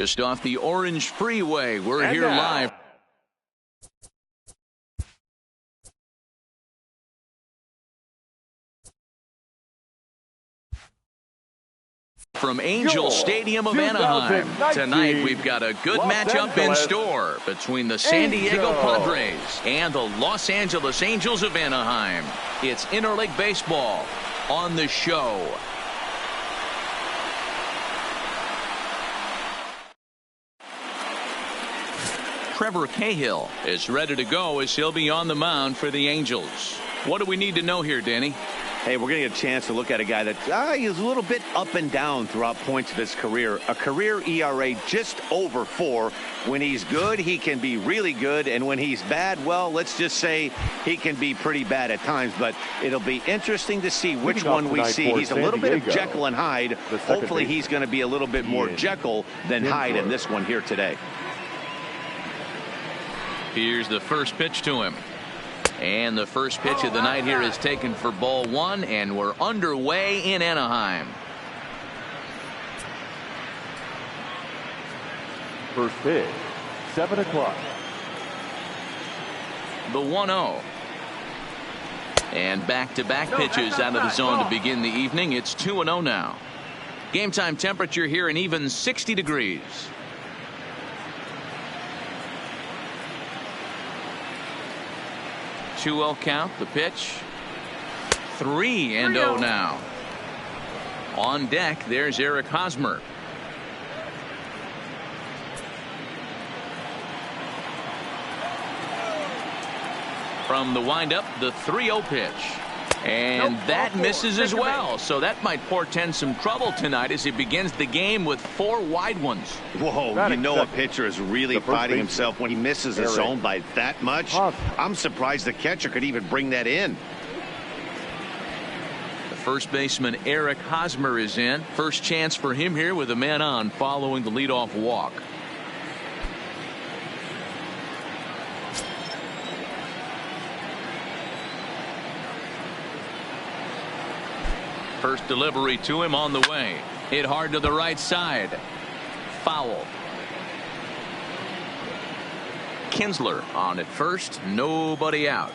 Just off the Orange Freeway, we're And here now, live from Angel Stadium of Anaheim. Tonight we've got a good Los matchup in Angeles store between the San Diego Angels Padres and the Los Angeles Angels of Anaheim. It's interleague baseball on the show. Trevor Cahill is ready to go as he'll be on the mound for the Angels. What do we need to know here, Danny? Hey, we're going to get a chance to look at a guy that he's a little bit up and down throughout points of his career. A career ERA just over 4. When he's good, he can be really good. And when he's bad, well, let's just say he can be pretty bad at times. But it'll be interesting to see which one we see. He's a little bit of Jekyll and Hyde. Hopefully he's going to be a little bit more Jekyll than Hyde in this one here today. Here's the first pitch to him. And the first pitch of the night here is taken for ball 1, and we're underway in Anaheim. First pitch, 7 o'clock. The 1-0. And back-to-back pitches out of the zone to begin the evening. It's 2-0 now. Game time temperature here an even 60 degrees. 2-0 count. The pitch. 3-0 now. On deck, there's Eric Hosmer. From the windup, the 3-0 pitch. And that misses as well. So that might portend some trouble tonight as he begins the game with 4 wide ones. Whoa, you know a pitcher is really fighting himself when he misses his zone by that much. I'm surprised the catcher could even bring that in. The first baseman Eric Hosmer is in. First chance for him here with a man on following the leadoff walk. First delivery to him on the way. Hit hard to the right side. Foul. Kinsler on at first. Nobody out.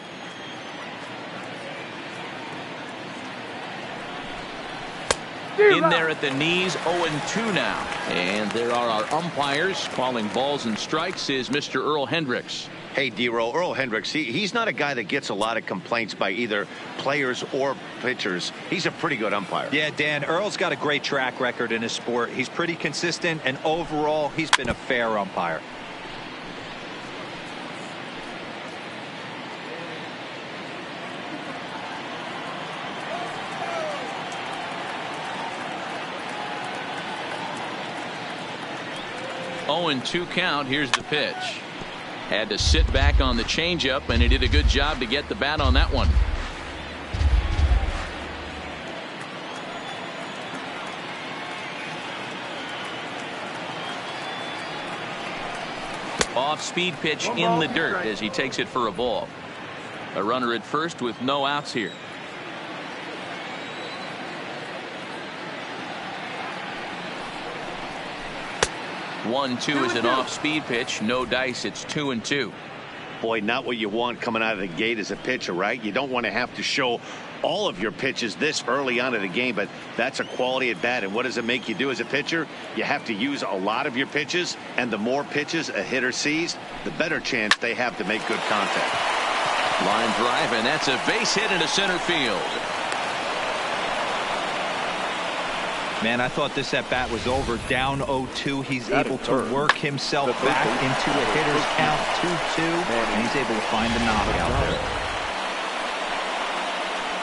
In there at the knees, 0-2 now. And there are our umpires calling balls and strikes is Mr. Earl Hendricks. Hey, D-Roll, Earl Hendricks, he's not a guy that gets a lot of complaints by either players or pitchers. He's a pretty good umpire. Yeah, Dan, Earl's got a great track record in his sport. He's pretty consistent, and overall, he's been a fair umpire. Oh, and 2 count. Here's the pitch. Had to sit back on the changeup, and he did a good job to get the bat on that one. Off-speed pitch in the dirt as he takes it for a ball. A runner at first with no outs here. One-two is an off-speed pitch. No dice. It's 2-2. Boy, not what you want coming out of the gate as a pitcher, right? You don't want to have to show all of your pitches this early on in the game, but that's a quality at bat. And what does it make you do as a pitcher? You have to use a lot of your pitches, and the more pitches a hitter sees, the better chance they have to make good contact. Line drive, and that's a base hit into center field. Man, I thought this at bat was over. Down 0-2. He's able to work himself back into a hitter's count 2-2, and he's able to find the knockout there.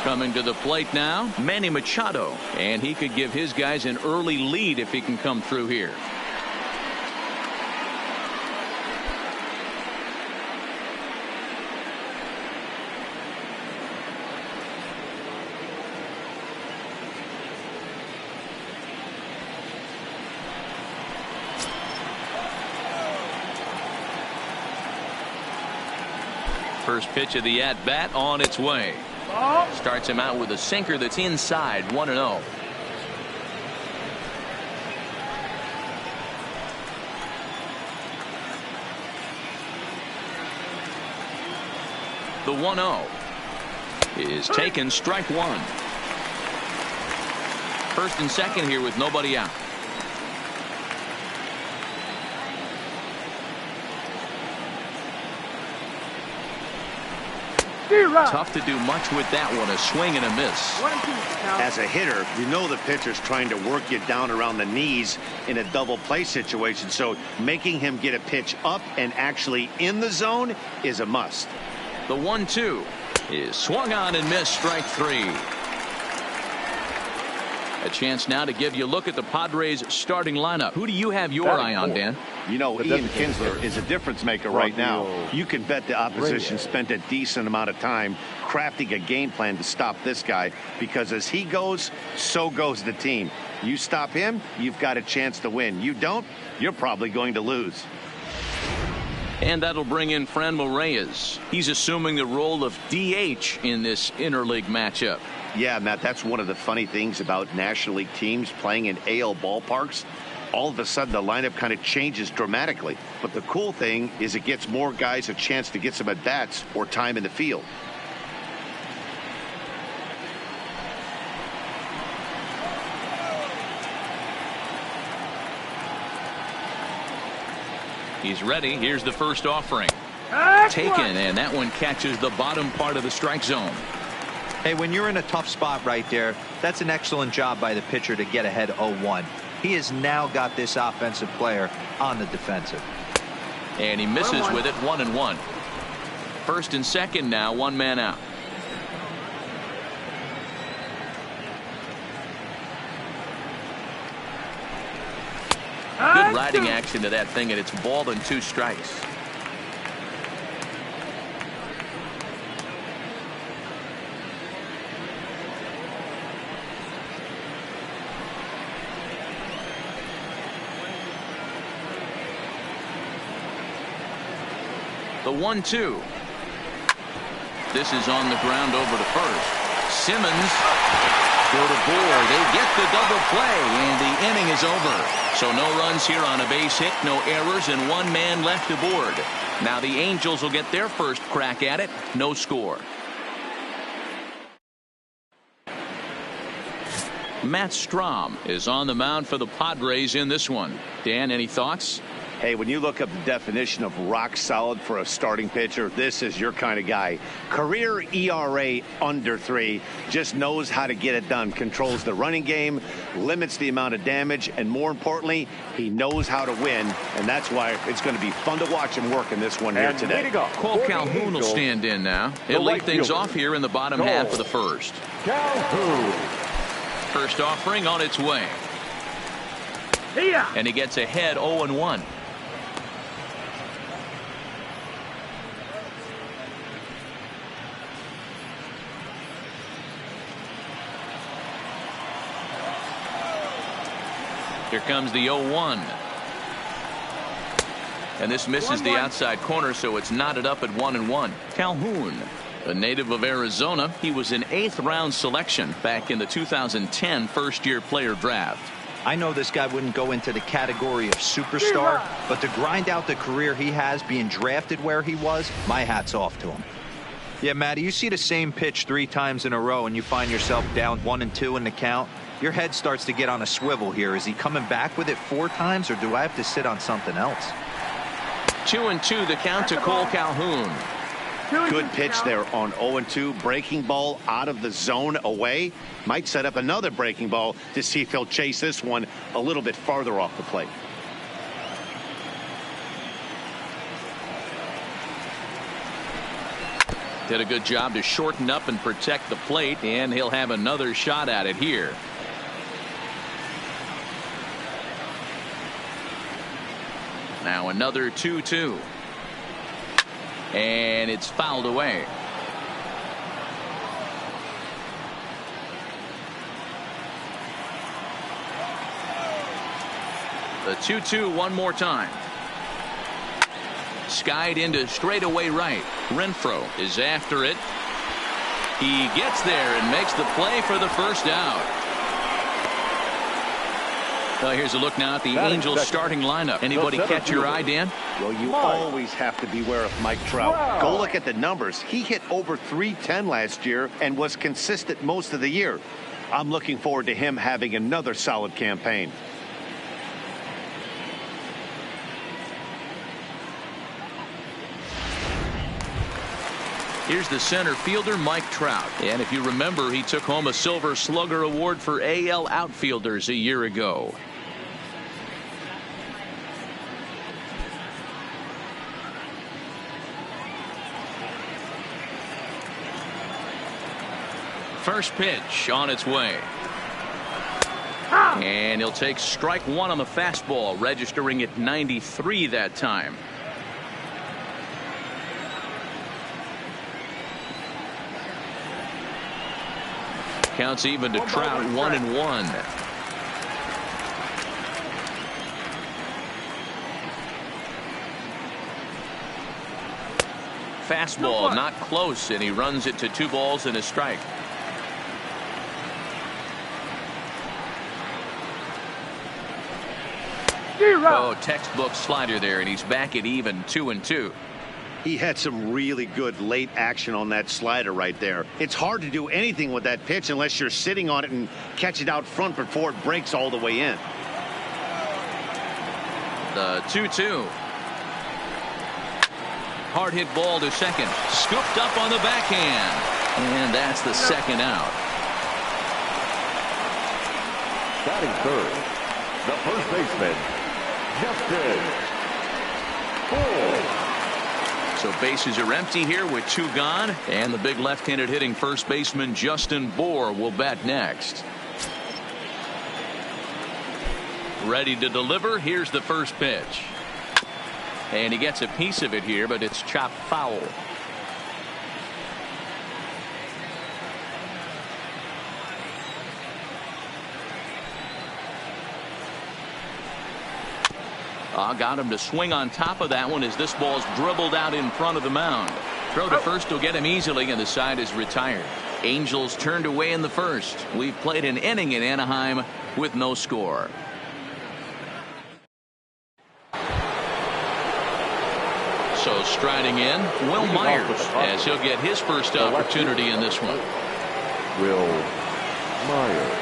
Coming to the plate now, Manny Machado, and he could give his guys an early lead if he can come through here. First pitch of the at-bat on its way. Starts him out with a sinker that's inside. 1-0. The 1-0 is taken, strike one. First and second here with nobody out. Tough to do much with that one. A swing and a miss. As a hitter, you know the pitcher's trying to work you down around the knees in a double play situation, so making him get a pitch up and actually in the zone is a must. The 1-2 is swung on and missed, strike three. A chance now to give you a look at the Padres starting lineup. Who do you have your eye on, Dan? You know, Ian Kinsler is a difference maker right now. You can bet the opposition spent a decent amount of time crafting a game plan to stop this guy, because as he goes, so goes the team. You stop him, you've got a chance to win. You don't, you're probably going to lose. And that'll bring in Franmil Reyes. He's assuming the role of DH in this interleague matchup. Yeah, Matt, that's one of the funny things about National League teams playing in AL ballparks. All of a sudden, the lineup kind of changes dramatically. But the cool thing is it gets more guys a chance to get some at-bats or time in the field. He's ready. Here's the first offering. Taken, and that one catches the bottom part of the strike zone. Hey, when you're in a tough spot right there, that's an excellent job by the pitcher to get ahead 0-1. He has now got this offensive player on the defensive. And he misses with it, 1-1. First and second now, one man out. Good riding action to that thing, and it's ball and two strikes. The 1-2. This is on the ground over to first. Simmons go to Bohr. They get the double play, and the inning is over. So no runs here on a base hit, no errors, and one man left aboard. Now the Angels will get their first crack at it. No score. Matt Strom is on the mound for the Padres in this one. Dan, any thoughts? Hey, when you look up the definition of rock solid for a starting pitcher, this is your kind of guy. Career ERA under 3, just knows how to get it done, controls the running game, limits the amount of damage, and more importantly, he knows how to win, and that's why it's going to be fun to watch him work in this one here today. Cole Calhoun will stand in now. He'll lead things off here in the bottom half of the first. Calhoun. First offering on its way. And he gets ahead 0-1. Here comes the 0-1. And this misses the outside corner, so it's knotted up at 1-1. Calhoun, a native of Arizona, he was an 8th round selection back in the 2010 first-year player draft. I know this guy wouldn't go into the category of superstar, but to grind out the career he has being drafted where he was, my hat's off to him. Yeah, Matty, you see the same pitch 3 times in a row and you find yourself down 1-2 in the count. Your head starts to get on a swivel here. Is he coming back with it 4 times, or do I have to sit on something else? 2-2 the count to Cole Calhoun. Good pitch there on 0-2. Breaking ball out of the zone away. Might set up another breaking ball to see if he'll chase this one a little bit farther off the plate. Did a good job to shorten up and protect the plate, and he'll have another shot at it here. Now another 2-2. And it's fouled away. The 2-2 one more time. Skied into straightaway right. Renfroe is after it. He gets there and makes the play for the first out. Well, here's a look now at the Angels starting lineup. Anybody catch your eye, Dan? Well, you always have to beware of Mike Trout. Go look at the numbers. He hit over .310 last year and was consistent most of the year. I'm looking forward to him having another solid campaign. Here's the center fielder, Mike Trout. And if you remember, he took home a Silver Slugger Award for AL outfielders a year ago. First pitch on its way. And he'll take strike one on the fastball, registering at 93 that time. Counts even to Trout, 1-1. Fastball not close, and he runs it to 2 balls and a strike. Oh, textbook slider there, and he's back at even 2-2. He had some really good late action on that slider right there. It's hard to do anything with that pitch unless you're sitting on it and catch it out front before it breaks all the way in. The 2-2. Hard hit ball to second. Scooped up on the backhand. And that's the second out. Batting third, the first baseman, Justin Bour. So bases are empty here with 2 gone, and the big left-handed hitting first baseman Justin Bour will bat next. Ready to deliver. Here's the first pitch. And he gets a piece of it here, but it's chopped foul. Got him to swing on top of that one as this ball's dribbled out in front of the mound. Throw to first will get him easily, and the side is retired. Angels turned away in the first. We've played an inning in Anaheim with no score. So striding in, Will Myers, as he'll get his first opportunity in this one. Will Myers.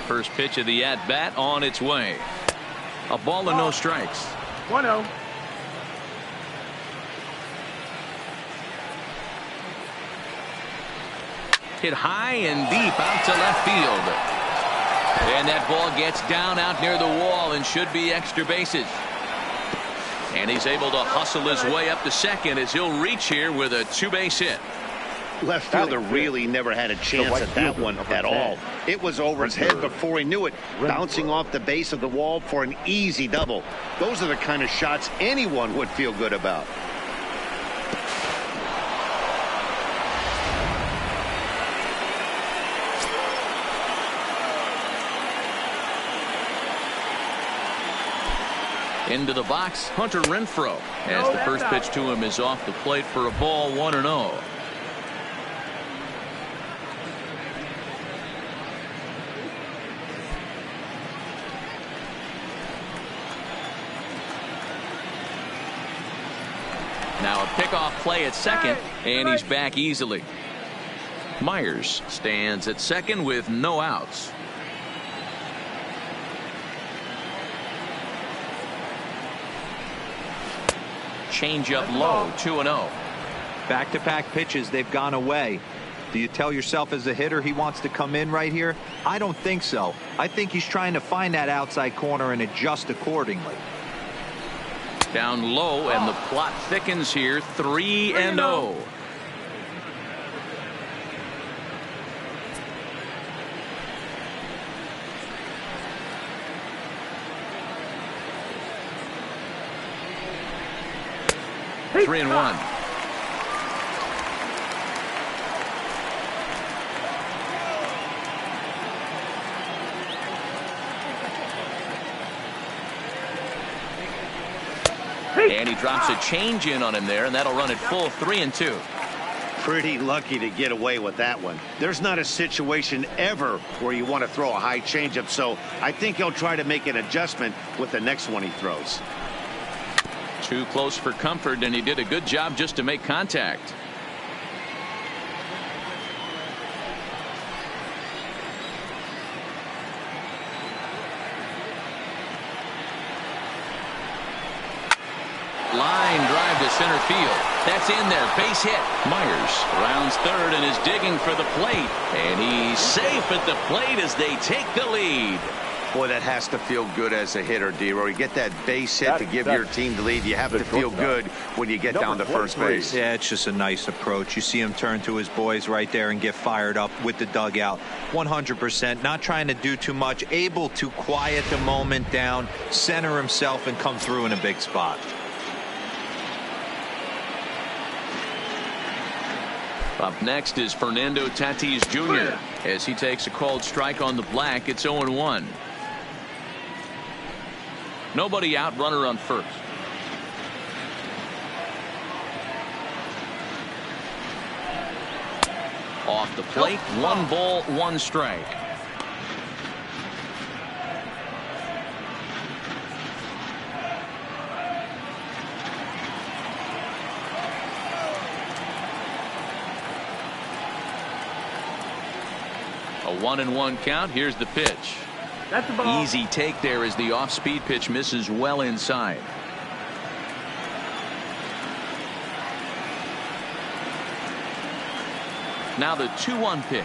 First pitch of the at-bat on its way. A ball and no strikes. 1-0. Hit high and deep out to left field. And that ball gets down out near the wall and should be extra bases. And he's able to hustle his way up to second as he'll reach here with a 2-base hit. Left fielder really never had a chance at that one at all. It was over his head before he knew it, bouncing off the base of the wall for an easy double. Those are the kind of shots anyone would feel good about. Into the box, Hunter Renfroe, as the first pitch to him is off the plate for a ball, 1-0. Now a pickoff play at second, and he's back easily. Myers stands at second with no outs. Change up low, 2-0. Back-to-back pitches, they've gone away. Do you tell yourself as a hitter he wants to come in right here? I don't think so. I think he's trying to find that outside corner and adjust accordingly. Down low, and the plot thickens here, 3-0. And he drops a change in on him there, and that'll run it full 3-2. Pretty lucky to get away with that one. There's not a situation ever where you want to throw a high changeup, so I think he'll try to make an adjustment with the next one he throws. Too close for comfort, and he did a good job just to make contact. Line drive to center field. That's in there. Base hit. Myers rounds third and is digging for the plate. And he's safe at the plate as they take the lead. Boy, that has to feel good as a hitter, D-Row. You get that base hit to give your team the lead. You have to feel good when you get down to first base. Yeah, it's just a nice approach. You see him turn to his boys right there and get fired up with the dugout. 100%. Not trying to do too much. Able to quiet the moment down, center himself, and come through in a big spot. Up next is Fernando Tatis Jr. as he takes a called strike on the black. It's 0-1. Nobody out, runner on first. Off the plate, 1 ball, 1 strike. A 1-1 count. Here's the pitch. That's the ball. Easy take there as the off-speed pitch misses well inside. Now the 2-1 pitch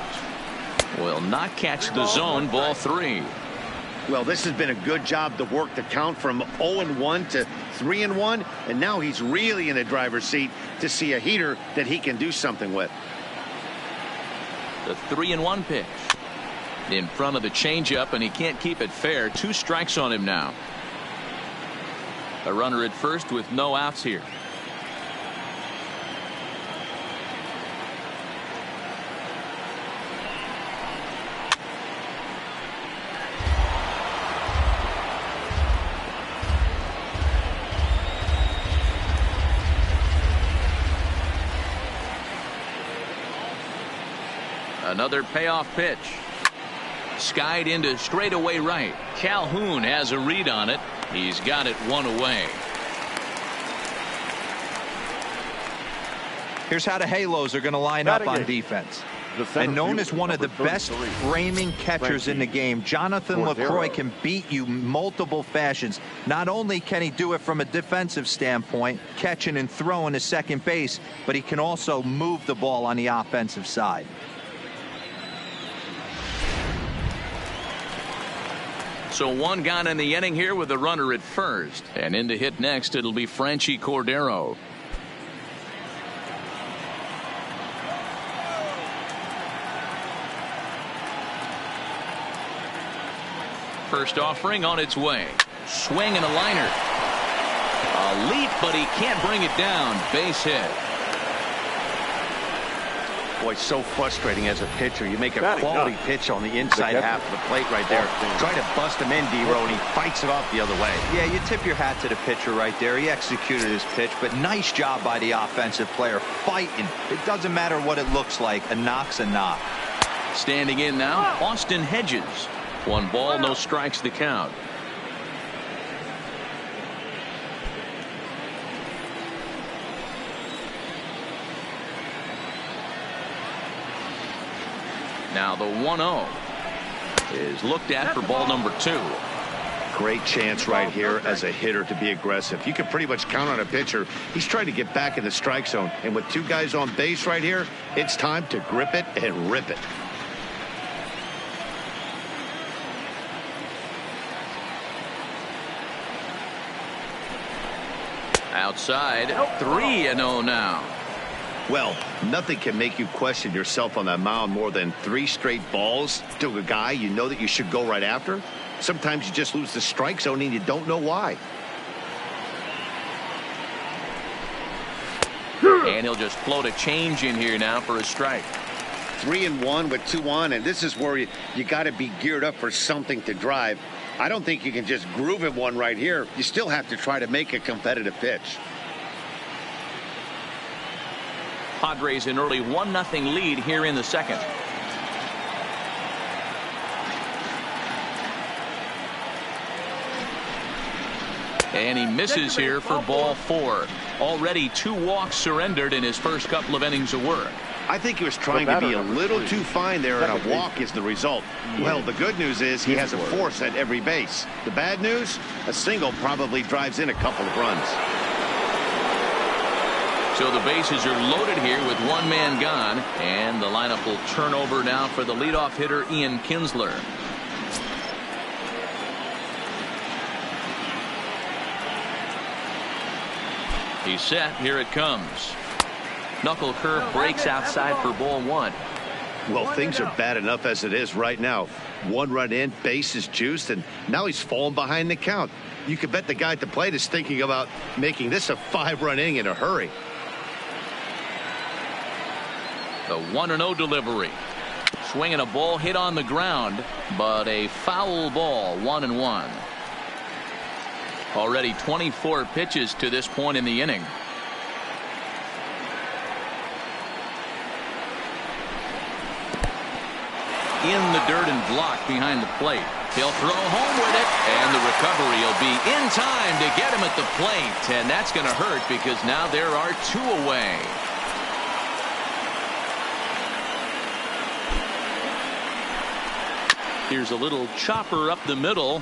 will not catch the zone. Ball 3. Well, this has been a good job to work the count from 0-1 to 3-1, and now he's really in the driver's seat to see a heater that he can do something with. The 3-1 pitch in front of the changeup, and he can't keep it fair. 2 strikes on him now. A runner at first with no outs here. Another payoff pitch. Skied into straightaway right. Calhoun has a read on it. He's got it 1 away. Here's how the Halos are going to line up on defense. And known as one of the best framing catchers in the game, Jonathan LaCroix can beat you multiple fashions. Not only can he do it from a defensive standpoint, catching and throwing to second base, but he can also move the ball on the offensive side. So 1 gone in the inning here with a runner at first. And in to hit next, it'll be Franchy Cordero. First offering on its way. Swing and a liner. A leap, but he can't bring it down. Base hit. Boy, so frustrating as a pitcher. You make a quality pitch on the inside half of the plate right there. Try to bust him in, D-Row, and he fights it off the other way. Yeah, you tip your hat to the pitcher right there. He executed his pitch, but nice job by the offensive player fighting. It doesn't matter what it looks like. A knock's a knock. Standing in now, Austin Hedges. 1 ball, no strikes the count. Now the 1-0 is looked at for ball number 2. Great chance right here as a hitter to be aggressive. You can pretty much count on a pitcher. He's trying to get back in the strike zone. And with 2 guys on base right here, it's time to grip it and rip it. Outside, 3-0 now. Well, nothing can make you question yourself on that mound more than 3 straight balls to a guy you know that you should go right after. Sometimes you just lose the strike zone and you don't know why. And he'll just float a change in here now for a strike. 3-1 with 2 on, and this is where you got to be geared up for something to drive. I don't think you can just groove him one right here. You still have to try to make a competitive pitch. Padres an early 1-0 lead here in the second. And he misses here for ball 4. Already 2 walks surrendered in his first couple of innings of work. I think he was trying to be a little too fine there, and a walk is the result. Well, the good news is he has a force at every base. The bad news, a single probably drives in a couple of runs. So the bases are loaded here with 1 man gone, and the lineup will turn over now for the leadoff hitter Ian Kinsler. He's set. Here it comes. Knuckle curve breaks outside for ball 1. Well, things are bad enough as it is right now. 1 run in, base is juiced, and now he's falling behind the count. You could bet the guy at the plate is thinking about making this a 5-run inning in a hurry. The 1-0 delivery. Swinging a ball hit on the ground, but a foul ball. 1-1. Already 24 pitches to this point in the inning. In the dirt and blocked behind the plate. He'll throw home with it, and the recovery will be in time to get him at the plate, and that's going to hurt because now there are 2 away. Here's a little chopper up the middle,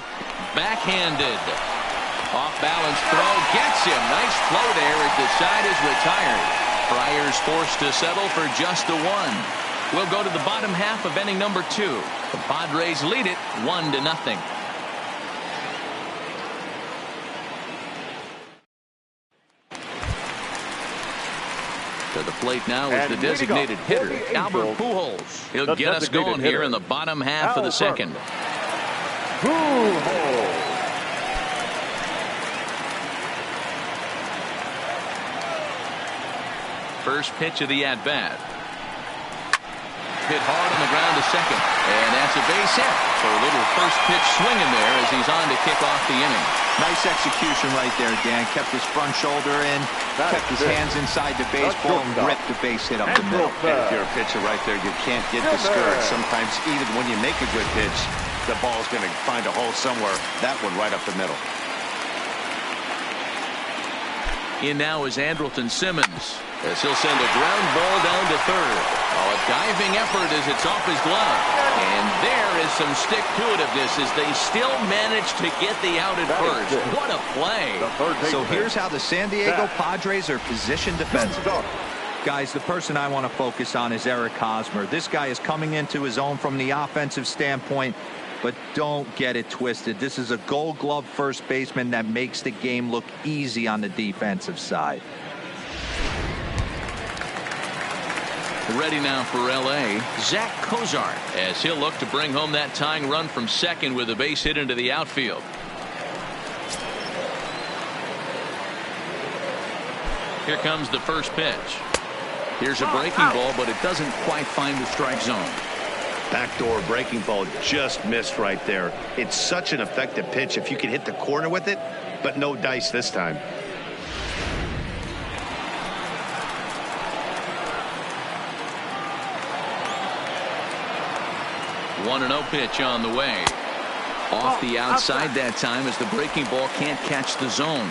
backhanded. Off balance throw gets him. Nice flow there as the side is retired. Fryer's forced to settle for just the 1. We'll go to the bottom half of inning number 2. The Padres lead it 1-0. To the plate now is the designated hitter, Albert Pujols. He'll get us going here in the bottom half of the second. Pujols. First pitch of the at-bat. Hit hard on the ground to second, and that's a base hit. So a little first pitch swinging there as he's on to kick off the inning. Nice execution right there, Dan. Kept his front shoulder in, kept his hands inside the baseball, and ripped the base hit up the middle. And if you're a pitcher right there, you can't get discouraged. Sometimes even when you make a good pitch, the ball's going to find a hole somewhere. That one right up the middle. In now is Andrelton Simmons, as he'll send a ground ball down to third. Oh, a diving effort as it's off his glove. And there is some stick-to-itiveness as they still manage to get the out at first. What a play. So here's how the San Diego Padres are positioned defensively. Guys, the person I want to focus on is Eric Hosmer. This guy is coming into his own from the offensive standpoint. But don't get it twisted. This is a Gold Glove first baseman that makes the game look easy on the defensive side. Ready now for L.A., Zach Cozart, as he'll look to bring home that tying run from second with a base hit into the outfield. Here comes the first pitch. Here's a breaking ball, but it doesn't quite find the strike zone. Backdoor breaking ball just missed right there. It's such an effective pitch if you can hit the corner with it, but no dice this time. One 1-0 pitch on the way. Off the outside that time as the breaking ball can't catch the zone.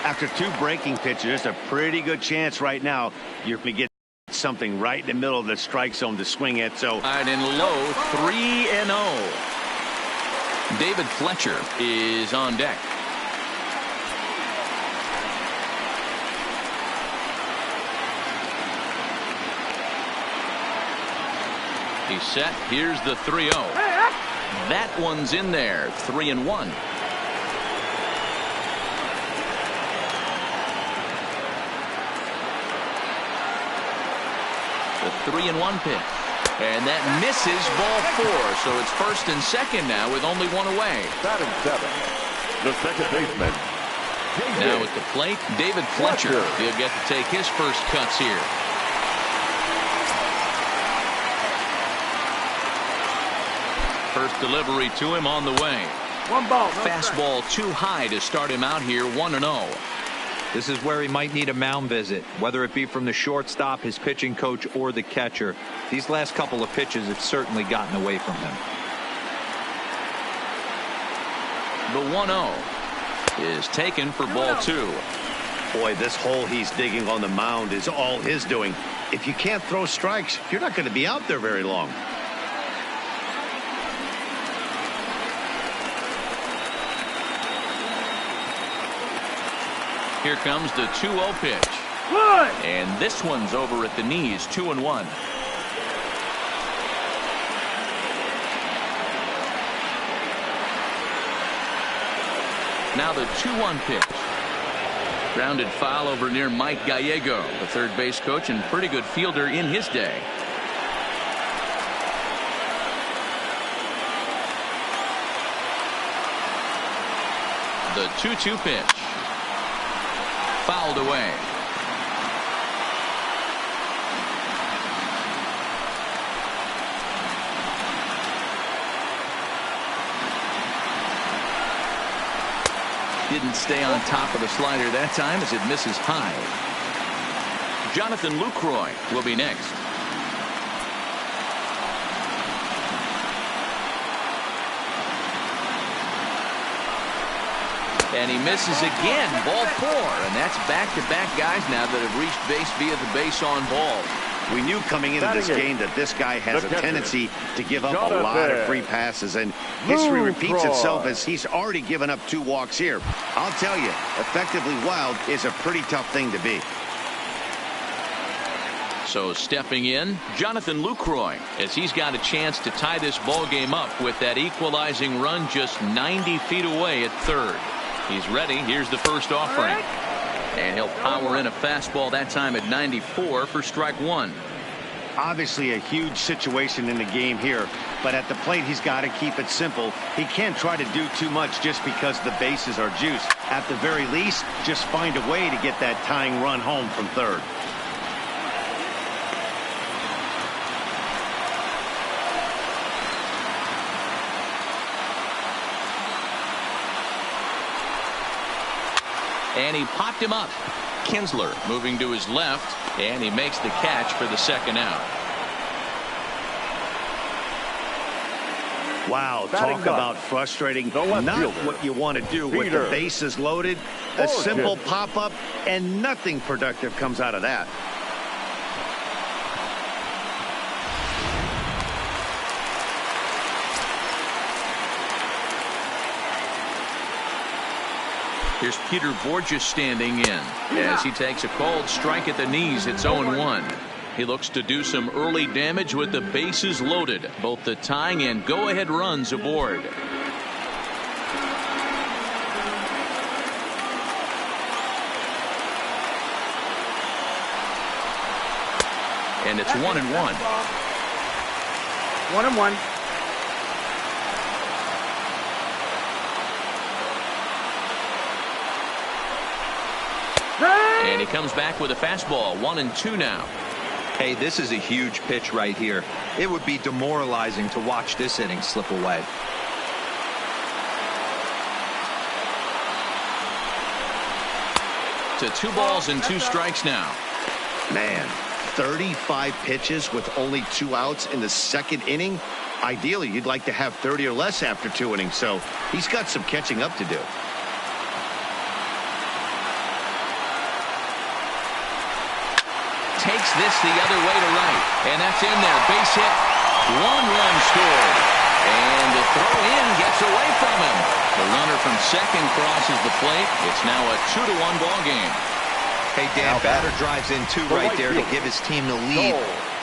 After 2 breaking pitches, there's a pretty good chance right now you're going to get something right in the middle of the strike zone to swing at. So right in low, 3-0. David Fletcher is on deck. He's set. Here's the 3-0. That one's in there. 3-1. The 3-1 pitch. And that misses ball 4. So it's first and second now with only 1 away. Batting 7. The second baseman. Now at the plate, David Fletcher. He'll get to take his first cuts here. First delivery to him on the way. 1 ball. No Fastball too high to start him out here, 1-0. This is where he might need a mound visit, whether it be from the shortstop, his pitching coach, or the catcher. These last couple of pitches have certainly gotten away from him. The 1-0 is taken for ball 2. Boy, this hole he's digging on the mound is all his doing. If you can't throw strikes, you're not going to be out there very long. Here comes the 2-0 pitch. Good. And this one's over at the knees, 2-1. Now the 2-1 pitch. Grounded foul over near Mike Gallego, the third base coach and pretty good fielder in his day. The 2-2 pitch. Fouled away. Didn't stay on top of the slider that time as it misses high. Jonathan Lucroy will be next. And he misses again, ball 4, and that's back-to-back guys now that have reached base via the base on ball. We knew coming into this game that this guy has a tendency to give up a lot of free passes, and history repeats itself as he's already given up 2 walks here. I'll tell you, effectively wild is a pretty tough thing to be. So stepping in, Jonathan Lucroy, as he's got a chance to tie this ball game up with that equalizing run just 90 feet away at third. He's ready. Here's the first offering. And he'll power in a fastball that time at 94 for strike 1. Obviously a huge situation in the game here, but at the plate he's got to keep it simple. He can't try to do too much just because the bases are juiced. At the very least, just find a way to get that tying run home from third. And he popped him up. Kinsler moving to his left, and he makes the catch for the second out. Wow, talk about frustrating. Not what you want to do with the bases loaded. A simple pop-up, and nothing productive comes out of that. Here's Peter Borges standing in as he takes a called strike at the knees. It's 0-1. He looks to do some early damage with the bases loaded, both the tying and go-ahead runs aboard. And it's 1-1. 1-1. And he comes back with a fastball. 1-2 now. Hey, this is a huge pitch right here. It would be demoralizing to watch this inning slip away. To 2 balls and 2 strikes now. Man, 35 pitches with only 2 outs in the second inning. Ideally, you'd like to have 30 or less after 2 innings, so he's got some catching up to do. Takes this the other way to right, and that's in there. Base hit. 1 run scored, and the throw in gets away from him. The runner from second crosses the plate. It's now a 2-1 ball game. Hey, Dan, batter drives in 2 right there to give his team the lead.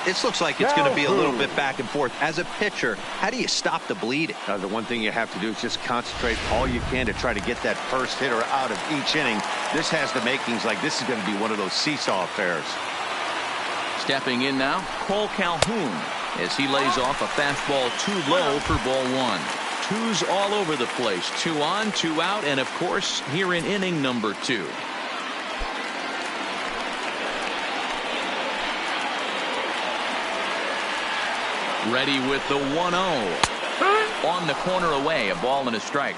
This looks like it's going to be a little bit back and forth. As a pitcher, how do you stop the bleeding? The one thing you have to do is just concentrate all you can to try to get that first hitter out of each inning. This has the makings like this is going to be one of those seesaw affairs. Stepping in now, Cole Calhoun, as he lays off a fastball too low for ball 1. 2s all over the place. 2 on, 2 out, and of course, here in inning number 2. Ready with the 1-0. On the corner away, a ball and a strike.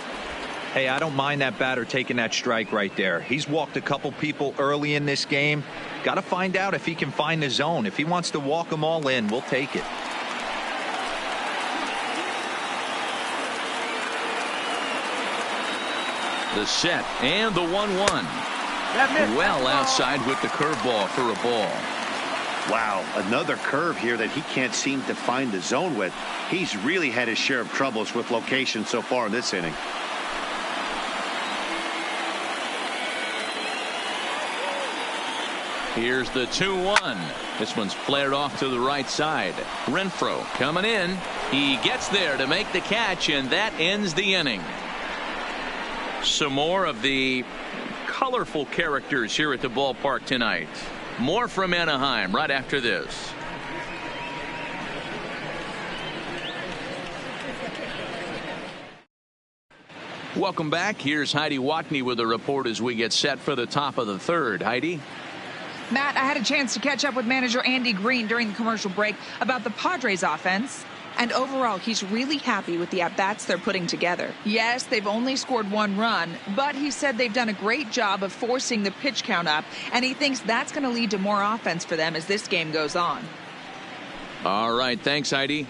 Hey, I don't mind that batter taking that strike right there. He's walked a couple people early in this game. Got to find out if he can find the zone. If he wants to walk them all in, we'll take it. The set and the 1-1. Well outside with the curveball for a ball. Wow, another curve here that he can't seem to find the zone with. He's really had his share of troubles with location so far in this inning. Here's the 2-1. This one's flared off to the right side. Renfroe coming in. He gets there to make the catch, and that ends the inning. Some more of the colorful characters here at the ballpark tonight. More from Anaheim right after this. Welcome back. Here's Heidi Watney with a report as we get set for the top of the third. Heidi? Matt, I had a chance to catch up with manager Andy Green during the commercial break about the Padres offense. And overall, he's really happy with the at-bats they're putting together. Yes, they've only scored 1 run, but he said they've done a great job of forcing the pitch count up, and he thinks that's going to lead to more offense for them as this game goes on. All right, thanks, Heidi.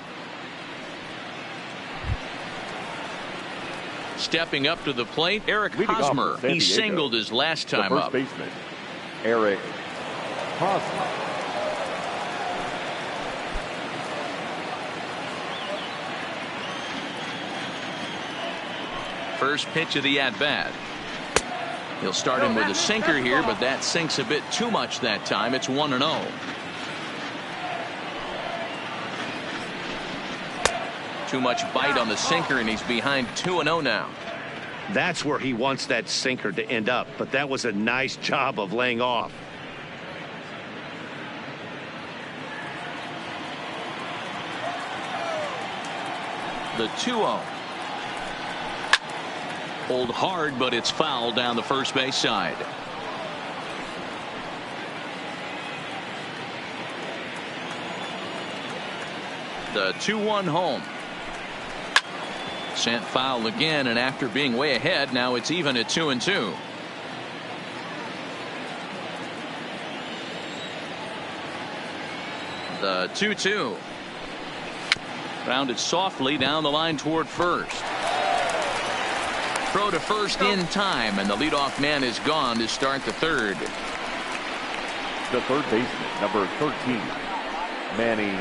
Stepping up to the plate, Eric Hosmer. He singled his last time up. First baseman, Eric Hosmer. First pitch of the at-bat. He'll start him with a sinker here, but that sinks a bit too much that time. It's 1-0. Too much bite on the sinker, and he's behind 2-0 now. That's where he wants that sinker to end up, but that was a nice job of laying off. The 2-0. Pulled hard, but it's foul down the first base side. The 2-1 home. Sent foul again, and after being way ahead, now it's even at 2-2. The 2-2. Grounded softly down the line toward first. Throw to first in time, and the leadoff man is gone to start the third. The third baseman, number 13, Manny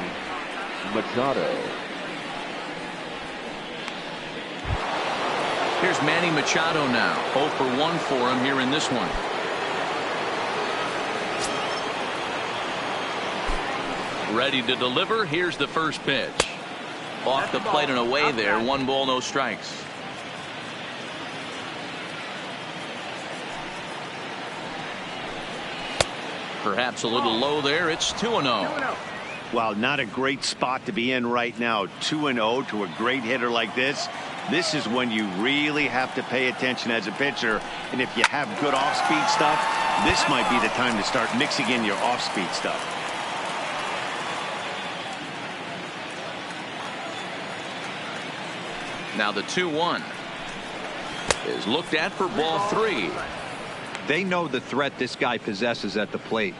Machado. Here's Manny Machado now. 0 for 1 for him here in this one. Ready to deliver. Here's the first pitch. Off the plate and away there. 1 ball, no strikes. Perhaps a little low there. It's 2-0. Well, not a great spot to be in right now. 2-0 to a great hitter like this. This is when you really have to pay attention as a pitcher. And if you have good off-speed stuff, this might be the time to start mixing in your off-speed stuff. Now the 2-1 is looked at for ball 3. They know the threat this guy possesses at the plate.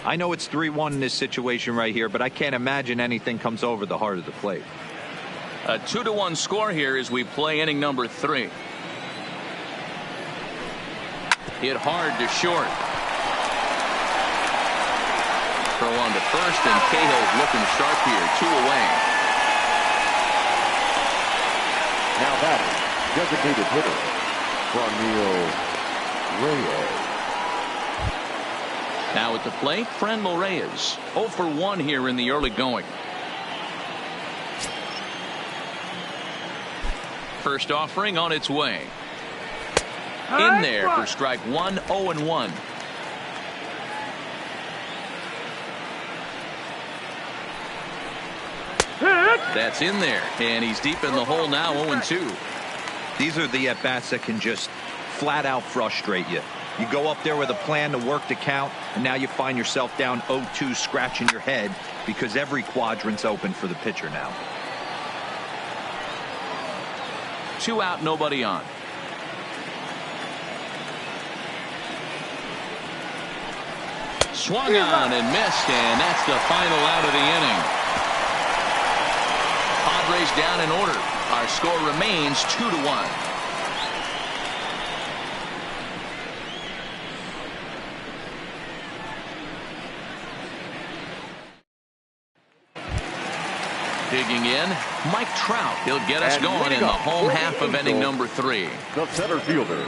I know it's 3-1 in this situation right here, but I can't imagine anything comes over the heart of the plate. A 2-1 score here as we play inning number 3. Hit hard to short. Throw on to first, and Cahill's looking sharp here. 2 away. Now batting, designated hitter, Franmil Reyes. Now at the plate, Franmil Reyes. 0 for 1 here in the early going. First offering on its way. In there for strike 1, 0-1. That's in there, and he's deep in the hole now. 0-2. These are the at-bats that can just flat out frustrate you. You go up there with a plan to work the count, and now you find yourself down 0-2, scratching your head because every quadrant's open for the pitcher now. 2 out, nobody on. swung on and missed, and that's the final out of the inning. Padres down in order. Our score remains 2-1. Digging in, Mike Trout. He'll get us going in the home half of inning number 3. The center fielder,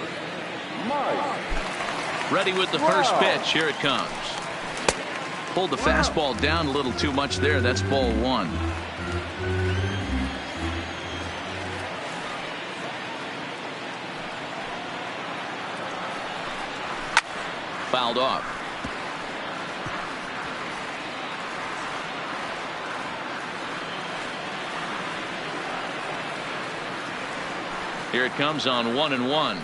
Mike. Ready with the first pitch. Here it comes. Pulled the fastball down a little too much there. That's ball 1. Fouled off. Here it comes on 1-1.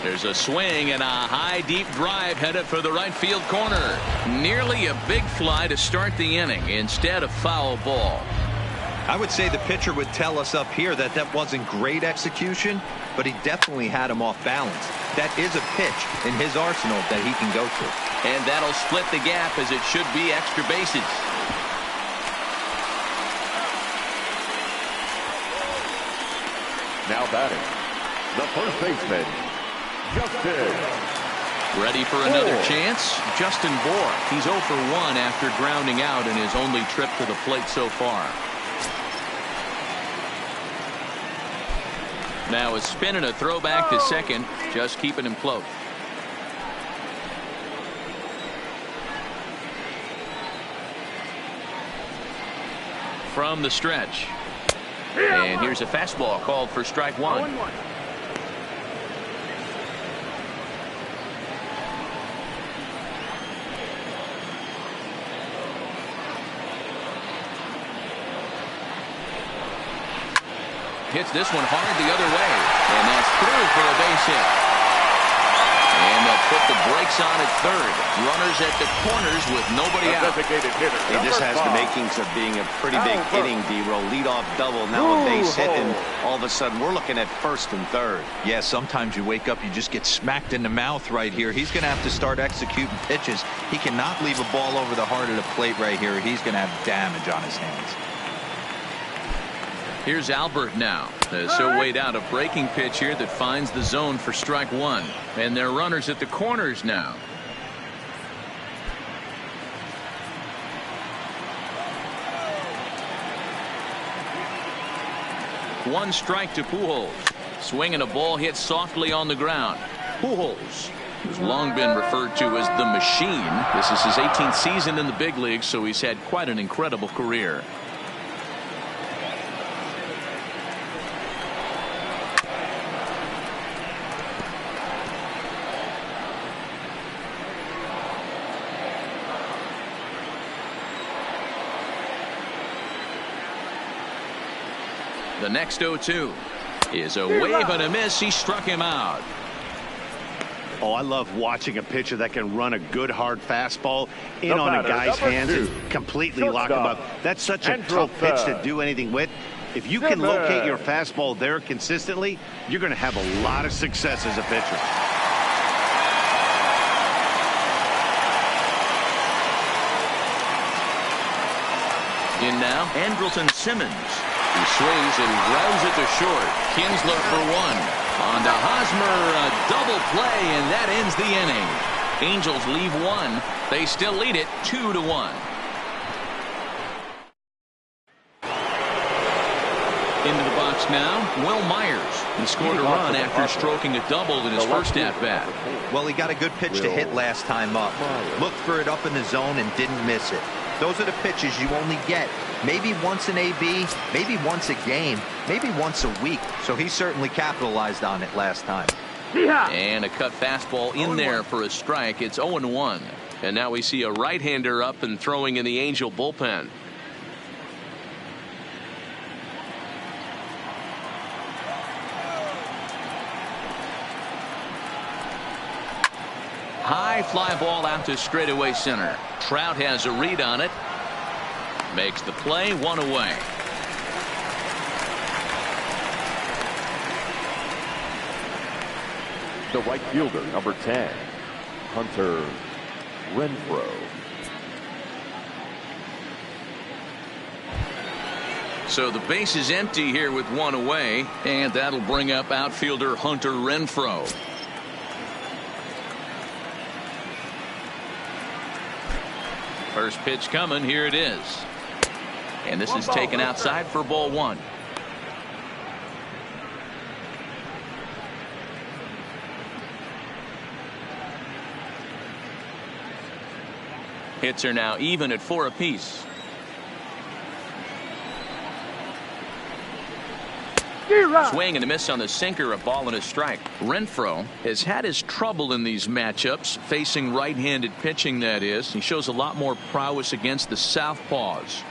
There's a swing and a high deep drive headed for the right field corner. Nearly a big fly to start the inning instead of foul ball. I would say the pitcher would tell us up here that that wasn't great execution, but he definitely had him off balance. That is a pitch in his arsenal that he can go to. And that'll split the gap, as it should be extra bases. Now batting, the first baseman, Justin. Ready for another chance? Justin Bohr. He's 0 for 1 after grounding out in his only trip to the plate so far. Now a spin and a throwback to second, just keeping him close. From the stretch. And here's a fastball called for strike 1. Hits this one hard the other way, and that's through for a base hit. And they'll put the brakes on at third. Runners at the corners with nobody out. Designated hitter, He just has the makings of being a pretty big inning, D-roll. Leadoff double, now a base hit, and all of a sudden we're looking at first and third. Yeah, sometimes you wake up, you just get smacked in the mouth right here. He's going to have to start executing pitches. He cannot leave a ball over the heart of the plate right here. He's going to have damage on his hands. Here's Albert now. So weighed out a breaking pitch here that finds the zone for strike 1. And they're runners at the corners now. One strike to Pujols. Swinging a ball hit softly on the ground. Pujols, who's long been referred to as the machine. This is his 18th season in the big leagues, so he's had quite an incredible career. The next 0-2 is a wave and a miss. He struck him out. Oh, I love watching a pitcher that can run a good hard fastball in on a guy's hands and completely lock him up. That's such a tough pitch to do anything with. If you can locate your fastball there consistently, you're going to have a lot of success as a pitcher. In now, Andrelton Simmons. He swings and grounds it to short. Kinsler for 1. On to Hosmer, a double play, and that ends the inning. Angels leave 1. They still lead it 2-1. Into the box now, Will Myers. He scored a run after stroking a double in his first at-bat. Well, he got a good pitch to hit last time up. Looked for it up in the zone and didn't miss it. Those are the pitches you only get maybe once in AB, maybe once a game, maybe once a week. So he certainly capitalized on it last time. And a cut fastball in there for a strike. It's 0-1. And now we see a right-hander up and throwing in the Angel bullpen. High fly ball out to straightaway center. Trout has a read on it. Makes the play, 1 away. The right fielder, number 10, Hunter Renfro. So the base is empty here with one away, and that'll bring up outfielder Hunter Renfro. First pitch coming. Here it is. And this is taken outside for ball one. Hits are now even at 4 apiece. Swing and a miss on the sinker, a ball and a strike. Renfro has had his trouble in these matchups, facing right-handed pitching, that is. He shows a lot more prowess against the southpaws.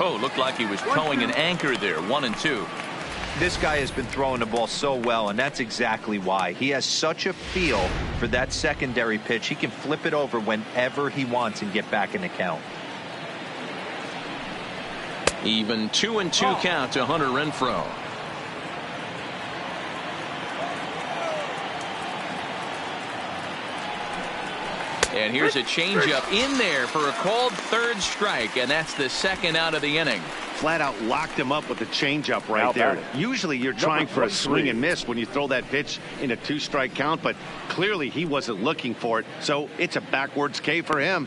Oh, looked like he was towing an anchor there. 1-2. This guy has been throwing the ball so well, and that's exactly why. He has such a feel for that secondary pitch. He can flip it over whenever he wants and get back in the count. Even 2-2 count to Hunter Renfro. And here's a changeup in there for a called third strike, and that's the second out of the inning. Flat out locked him up with the changeup right there. Usually you're trying for a swing and miss when you throw that pitch in a 2-strike count, but clearly he wasn't looking for it, so it's a backwards K for him.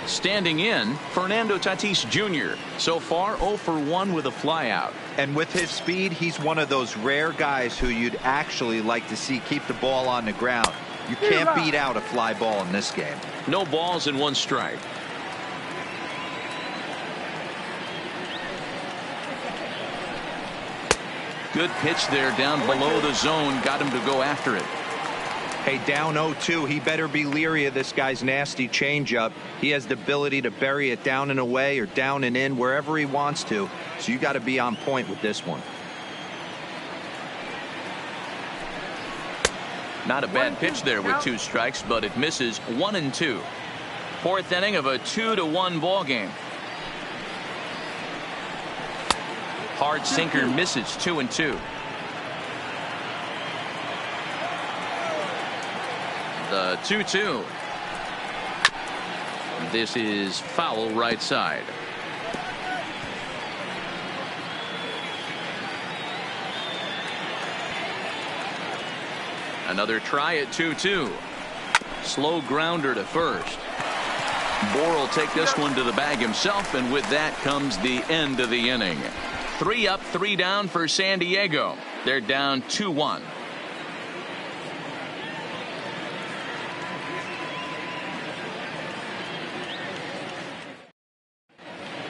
Standing in, Fernando Tatis Jr. So far 0 for 1 with a flyout. And with his speed, he's one of those rare guys who you'd actually like to see keep the ball on the ground. You can't beat out a fly ball in this game. No balls and 1 strike. Good pitch there down below the zone. Got him to go after it. Hey, down 0-2, he better be leery of this guy's nasty changeup. He has the ability to bury it down and away or down and in wherever he wants to. So you got to be on point with this one. Not a bad pitch there with 2 strikes, but it misses. 1-2. 4th inning of a 2-1 ball game. Hard sinker misses. 2-2. The 2-2. This is foul right side. Another try at 2-2. Slow grounder to first. Bohr will take this one to the bag himself, and with that comes the end of the inning. 3 up, 3 down for San Diego. They're down 2-1.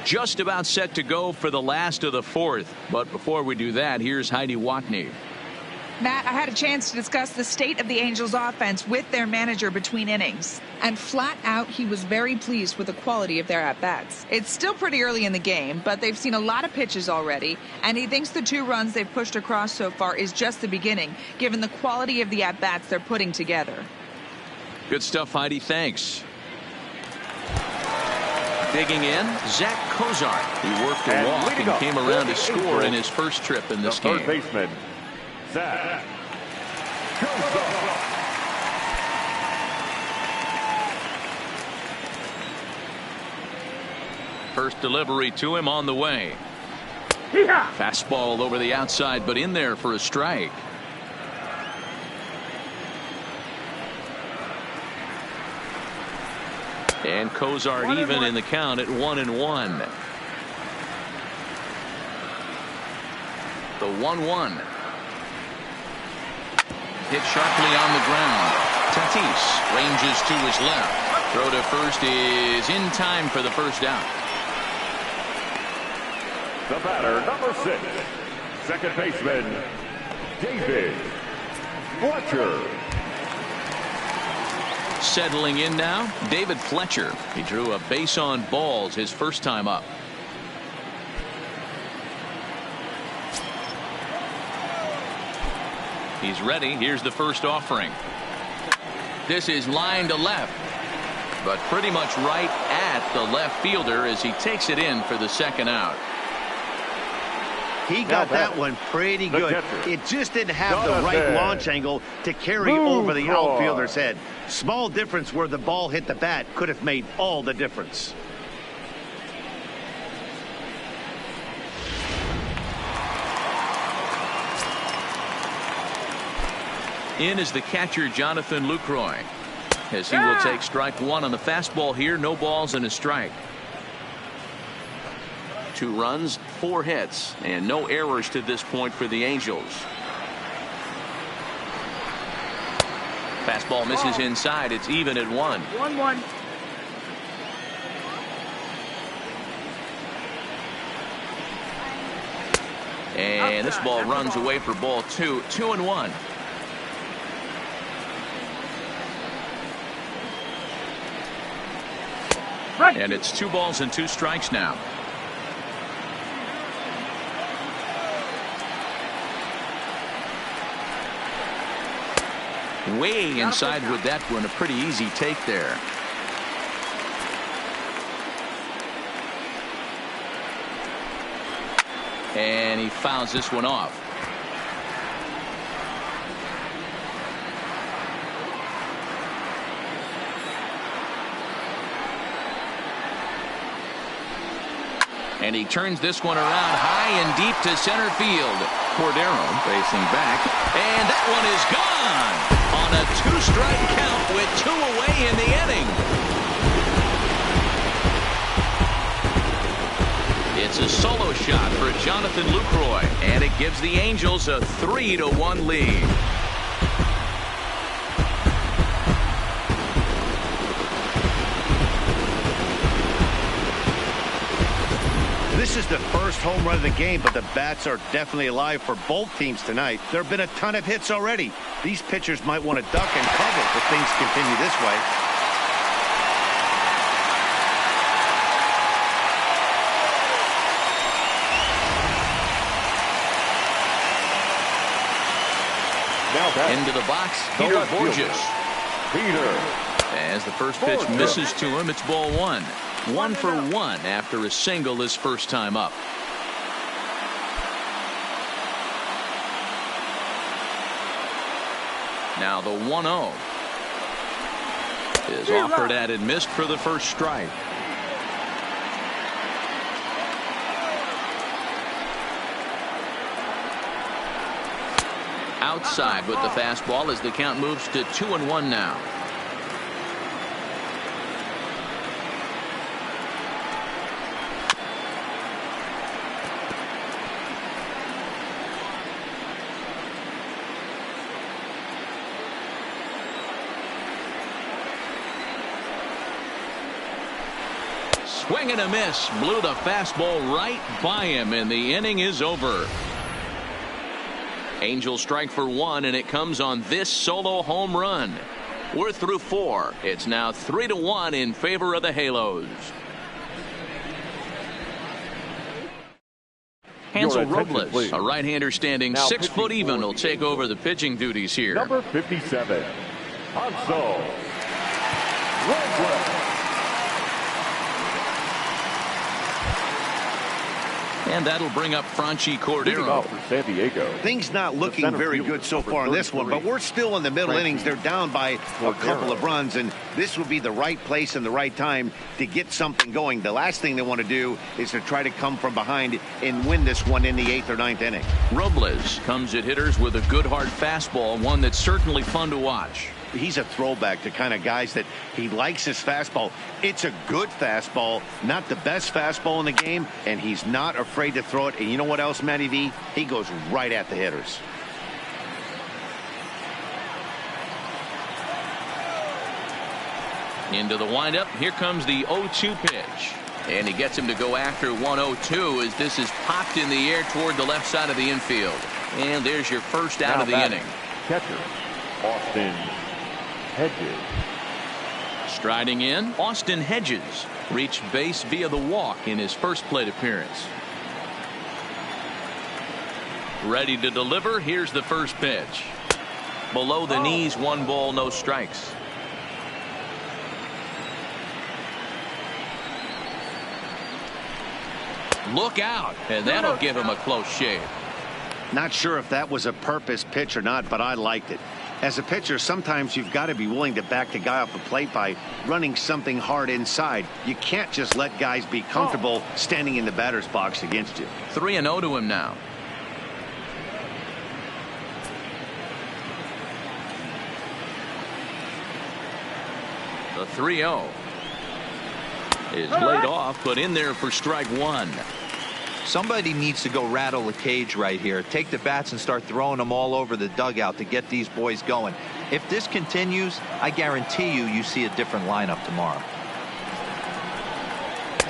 Just about set to go for the last of the 4th. But before we do that, here's Heidi Watney. Matt, I had a chance to discuss the state of the Angels offense with their manager between innings. And flat out, he was very pleased with the quality of their at-bats. It's still pretty early in the game, but they've seen a lot of pitches already. And he thinks the 2 runs they've pushed across so far is just the beginning, given the quality of the at-bats they're putting together. Good stuff, Heidi. Thanks. Digging in, Zach Kozar. He worked a walk and came around to score in his first trip in this game. Third baseman, Zach Kozar. First delivery to him on the way. Fastball over the outside, but in there for a strike. And Kozar even in the count at 1-1. The 1-1. Hit sharply on the ground. Tatis ranges to his left. Throw to first is in time for the first out. The batter, number 6, second baseman, David Fletcher. Settling in now, David Fletcher. He drew a base on balls his first time up. He's ready. Here's the first offering. This is line to left, but pretty much right at the left fielder as he takes it in for the second out. He got that one pretty good. It just didn't have the right launch angle to carry over the outfielder's head. Small difference where the ball hit the bat could have made all the difference. In is the catcher, Jonathan Lucroy, as he will take strike one on the fastball here. No balls and a strike. 2 runs, 4 hits, and no errors to this point for the Angels. Fastball misses inside. It's even at 1. 1-1. And this ball runs away for ball 2. 2-1. And it's 2 balls and 2 strikes now. Way inside with that one. A pretty easy take there. And he fouls this one off. And he turns this one around high and deep to center field. Cordero facing back. And that one is gone on a 2-strike count with 2 away in the inning. It's a solo shot for Jonathan Lucroy, and it gives the Angels a 3-1 lead. This is the first home run of the game, but the bats are definitely alive for both teams tonight. There have been a ton of hits already. These pitchers might want to duck and cover if things continue this way. Into the box, Peter Borges. As the first pitch misses to him, it's ball 1. 1 for 1 after a single his first time up. Now the 1-0 is offered at and missed for the first strike. Outside with the fastball as the count moves to 2-1 now. Swing and a miss. Blew the fastball right by him, and the inning is over. Angels strike for 1, and it comes on this solo home run. We're through 4. It's now 3-1 in favor of the Halos. Hansel Robles, a right-hander standing 6 foot even, will take over the pitching duties here. Number 57, Hansel Robles. And that'll bring up Franchi Cordero. For San Diego. Things not looking very good so far in this one, but we're still in the middle innings. They're down by a couple of runs, and this would be the right place and the right time to get something going. The last thing they want to do is to try to come from behind and win this one in the 8th or 9th inning. Robles comes at hitters with a good hard fastball, one that's certainly fun to watch. He's a throwback to kind of guys that he likes his fastball. It's a good fastball, not the best fastball in the game, and he's not afraid to throw it. And you know what else, Matty V? He goes right at the hitters. Into the windup. Here comes the 0-2 pitch. And he gets him to go after 1-0-2 as this is popped in the air toward the left side of the infield. And there's your first out of the inning. Catcher, Austin Hedges. Striding in, Austin Hedges reached base via the walk in his first plate appearance. Ready to deliver. Here's the first pitch. Below the knees, 1 ball, no strikes. Look out, and that'll give him a close shave. Not sure if that was a purpose pitch or not, but I liked it. As a pitcher, sometimes you've got to be willing to back the guy off the plate by running something hard inside. You can't just let guys be comfortable standing in the batter's box against you. 3-0 to him now. The 3-0 is laid off, but in there for strike one. Somebody needs to go rattle the cage right here. Take the bats and start throwing them all over the dugout to get these boys going. If this continues, I guarantee you see a different lineup tomorrow.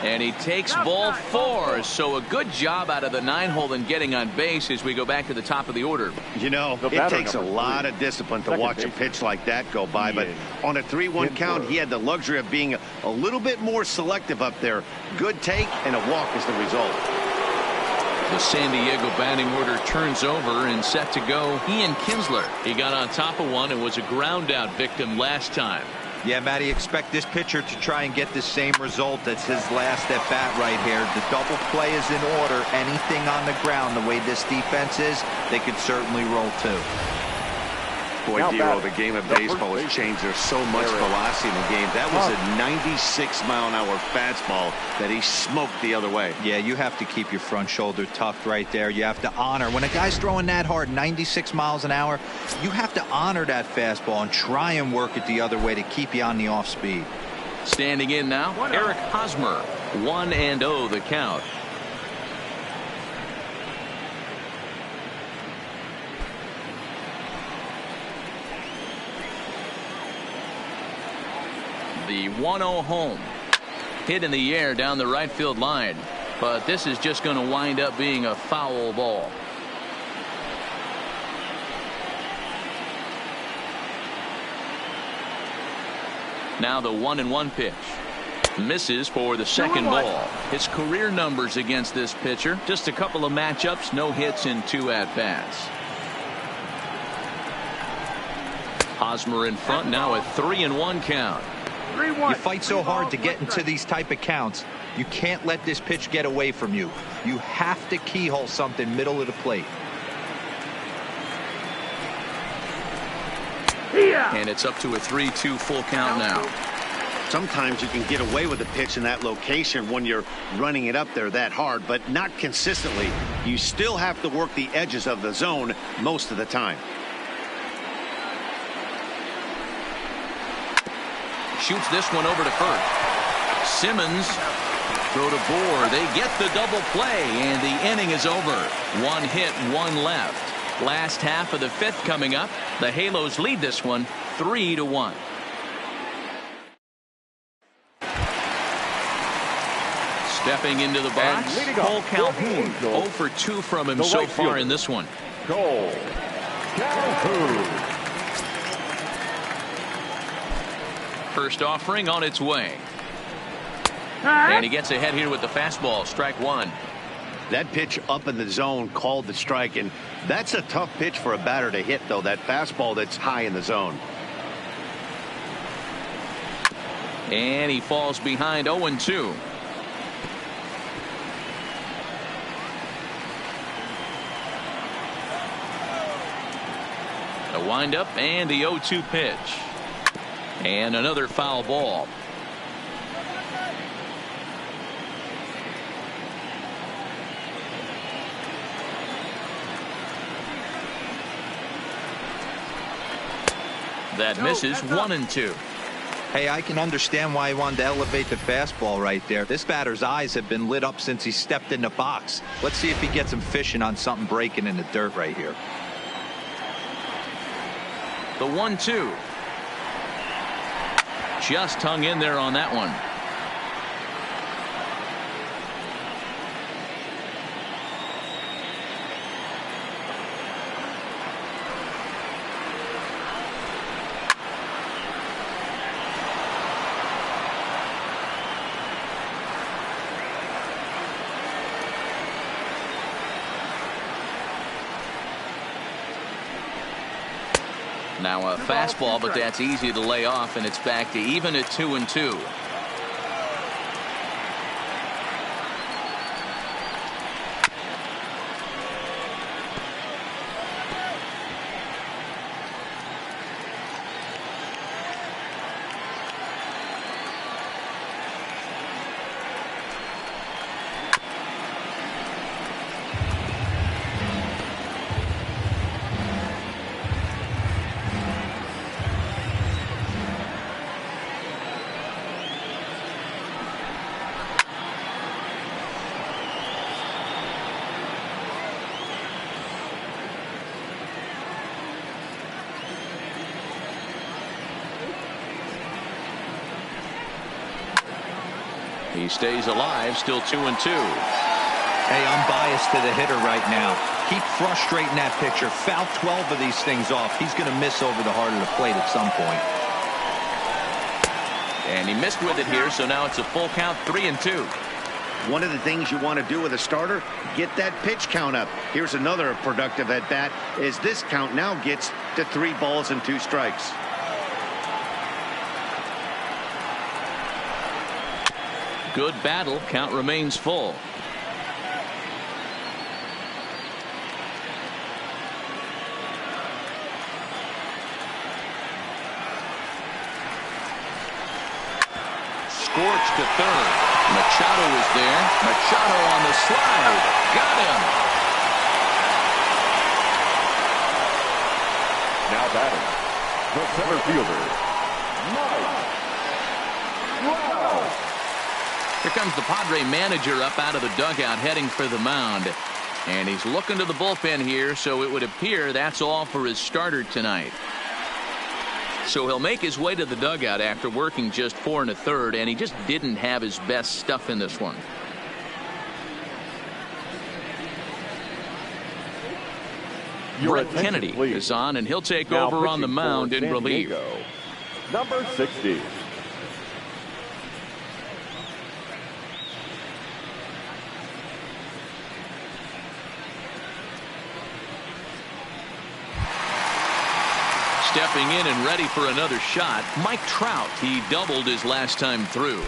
And he takes ball 4, so a good job out of the 9-hole in getting on base as we go back to the top of the order. You know, it takes a lot of discipline to watch a pitch like that go by, but on a 3-1 count, he had the luxury of being a little bit more selective up there. Good take and a walk is the result. The San Diego batting order turns over and set to go Ian Kinsler. He got on top of one and was a ground out victim last time. Yeah, Matty, expect this pitcher to try and get the same result. That's his last at bat right here. The double play is in order. Anything on the ground, the way this defense is, they could certainly roll too. Boy, Dero, the game of baseball has changed. There's so much velocity in the game. That was a 96-mile-an-hour fastball that he smoked the other way. Yeah, you have to keep your front shoulder tucked right there. You have to honor. When a guy's throwing that hard, 96 miles an hour, you have to honor that fastball and try and work it the other way to keep you on the off speed. Standing in now, Eric Hosmer. 1-0 the count. The 1-0 home hit in the air down the right field line, but this is just going to wind up being a foul ball. Now the 1-1 pitch misses for the second ball. His career numbers against this pitcher, just a couple of matchups, no hits in 2 at-bats. Hosmer in front now, a 3-1 count. You fight so hard to get into these type of counts. You can't let this pitch get away from you. You have to keyhole something middle of the plate. And it's up to a 3-2 full count now. Sometimes you can get away with a pitch in that location when you're running it up there that hard, but not consistently. You still have to work the edges of the zone most of the time. Shoots this one over to first. Simmons throw to Bohr. They get the double play, and the inning is over. 1 hit, 1 left. Last half of the 5th coming up. The Halos lead this one 3-1. Stepping into the box, Cole Calhoun. 0 for 2 from him so far in this one. Cole Calhoun. First offering on its way. And he gets ahead here with the fastball. Strike 1. That pitch up in the zone called the strike, and that's a tough pitch for a batter to hit, though, that fastball that's high in the zone. And he falls behind 0-2. The windup and the 0-2 pitch. And another foul ball. That misses 1-2. Hey, I can understand why he wanted to elevate the fastball right there. This batter's eyes have been lit up since he stepped in the box. Let's see if he gets him fishing on something breaking in the dirt right here. The 1-2. Just hung in there on that one. Now a fastball, but that's easy to lay off, and it's back to even at 2-2. He stays alive, still 2-2. Hey, I'm biased to the hitter right now. Keep frustrating that pitcher. Foul 12 of these things off. He's going to miss over the heart of the plate at some point. And he missed with it here, so now it's a full count, 3-2. One of the things you want to do with a starter, get that pitch count up. Here's another productive at bat as this count now gets to 3 balls and 2 strikes. Good battle. Count remains full. Scorch to third. Machado is there. Machado on the slide. Got him. Now batting, the center fielder, Mike. Wow. Here comes the Padre manager up out of the dugout heading for the mound. And he's looking to the bullpen here, so it would appear that's all for his starter tonight. So he'll make his way to the dugout after working just 4 1/3, and he just didn't have his best stuff in this one. Brett Kennedy is on, and he'll take Now over on the pitching mound for in San relief. Diego, number 60. Stepping in and ready for another shot, Mike Trout. He doubled his last time through.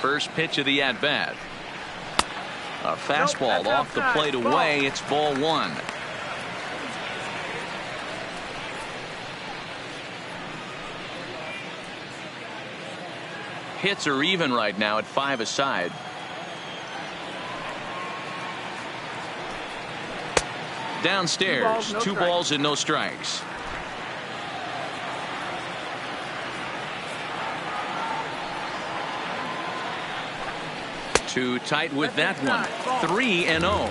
First pitch of the at-bat. A fastball off the plate away. It's ball 1. Hits are even right now at 5 aside. Downstairs, 2 balls and no strikes. Too tight with that one. 3-0.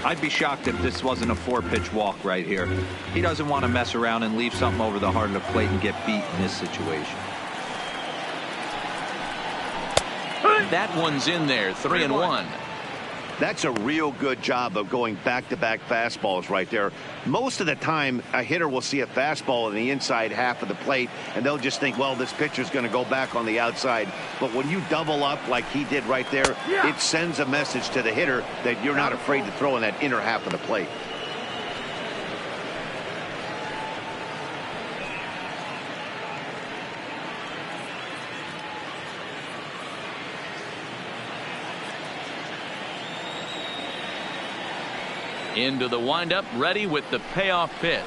I'd be shocked if this wasn't a 4-pitch walk right here. He doesn't want to mess around and leave something over the heart of the plate and get beat in this situation. That one's in there. 3-1. That's a real good job of going back-to-back fastballs right there. Most of the time, a hitter will see a fastball in the inside half of the plate, and they'll just think, well, this pitcher's going to go back on the outside. But when you double up like he did right there, it sends a message to the hitter that you're not afraid to throw in that inner half of the plate. Into the windup, ready with the payoff pitch.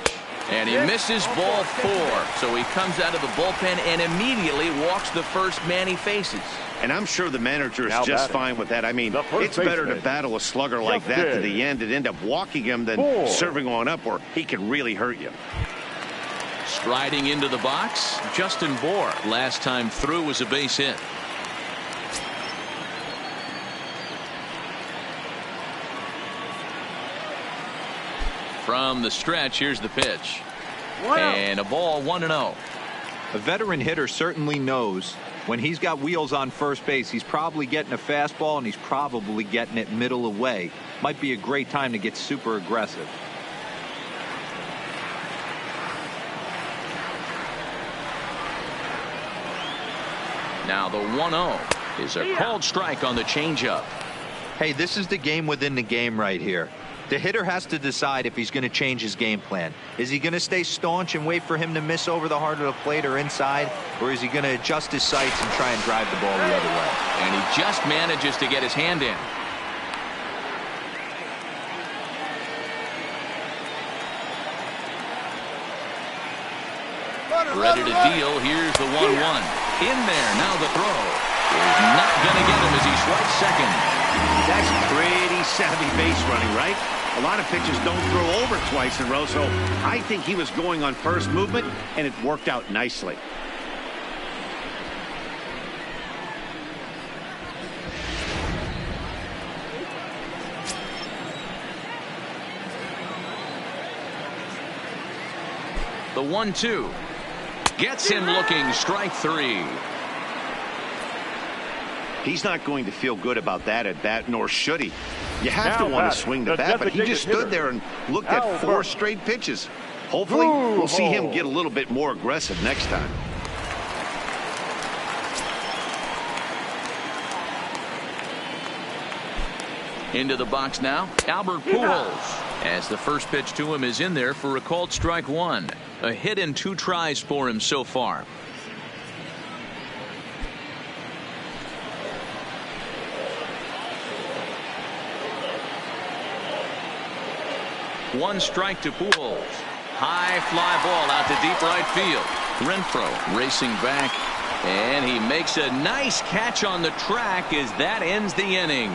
And he misses ball 4. So he comes out of the bullpen and immediately walks the first man he faces. And I'm sure the manager is just fine with that. I mean, it's better to battle a slugger like that to the end and end up walking him than serving on up where he can really hurt you. Striding into the box, Justin Bour. Last time through was a base hit. From the stretch, here's the pitch. And a ball, 1-0. A veteran hitter certainly knows when he's got wheels on first base, he's probably getting a fastball and he's probably getting it middle away. Might be a great time to get super aggressive. Now the 1-0 is a called strike on the changeup. Hey, this is the game within the game right here. The hitter has to decide if he's going to change his game plan. Is he going to stay staunch and wait for him to miss over the heart of the plate or inside, or is he going to adjust his sights and try and drive the ball the other way? And he just manages to get his hand in. Ready to deal. Here's the 1-1. In there. Now the throw is not going to get him as he swipes second. That's pretty savvy base running, right? A lot of pitchers don't throw over twice in a row, so I think he was going on first movement, and it worked out nicely. The 1-2. Gets him looking. Strike three. He's not going to feel good about that at bat, nor should he. You have to want to swing the bat, but he just stood there and looked at 4 straight pitches. Hopefully, we'll see him get a little bit more aggressive next time. Into the box now, Albert Pujols. As the first pitch to him is in there for a called strike one. A hit and 2 tries for him so far. One strike to Pujols. High fly ball out to deep right field. Renfroe racing back, and he makes a nice catch on the track as that ends the inning.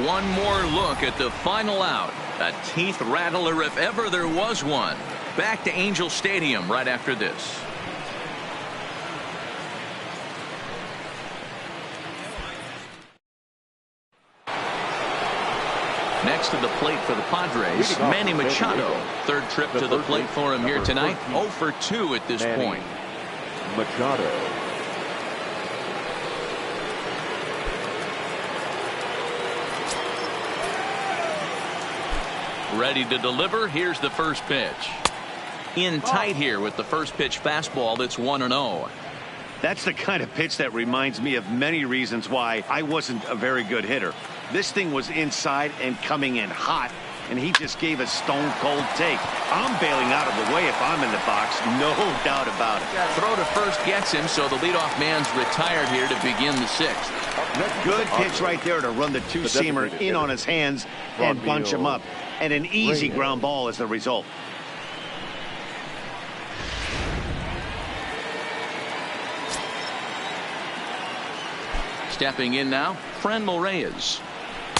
One more look at the final out. A teeth rattler if ever there was one. Back to Angel Stadium right after this. Next to the plate for the Padres, Manny Machado. Third trip to the plate for him here tonight. 0 for 2 at this point. Machado. Ready to deliver. Here's the first pitch. In tight here with the first pitch fastball that's 1-0. That's the kind of pitch that reminds me of many reasons why I wasn't a very good hitter. This thing was inside and coming in hot, and he just gave a stone cold take. I'm bailing out of the way if I'm in the box, no doubt about it. Throw to first gets him, so the leadoff man's retired here to begin the 6th. Good pitch right there to run the 2-seamer in on his hands and bunch him up. And an easy ground ball as the result. Stepping in now, Franmil Reyes.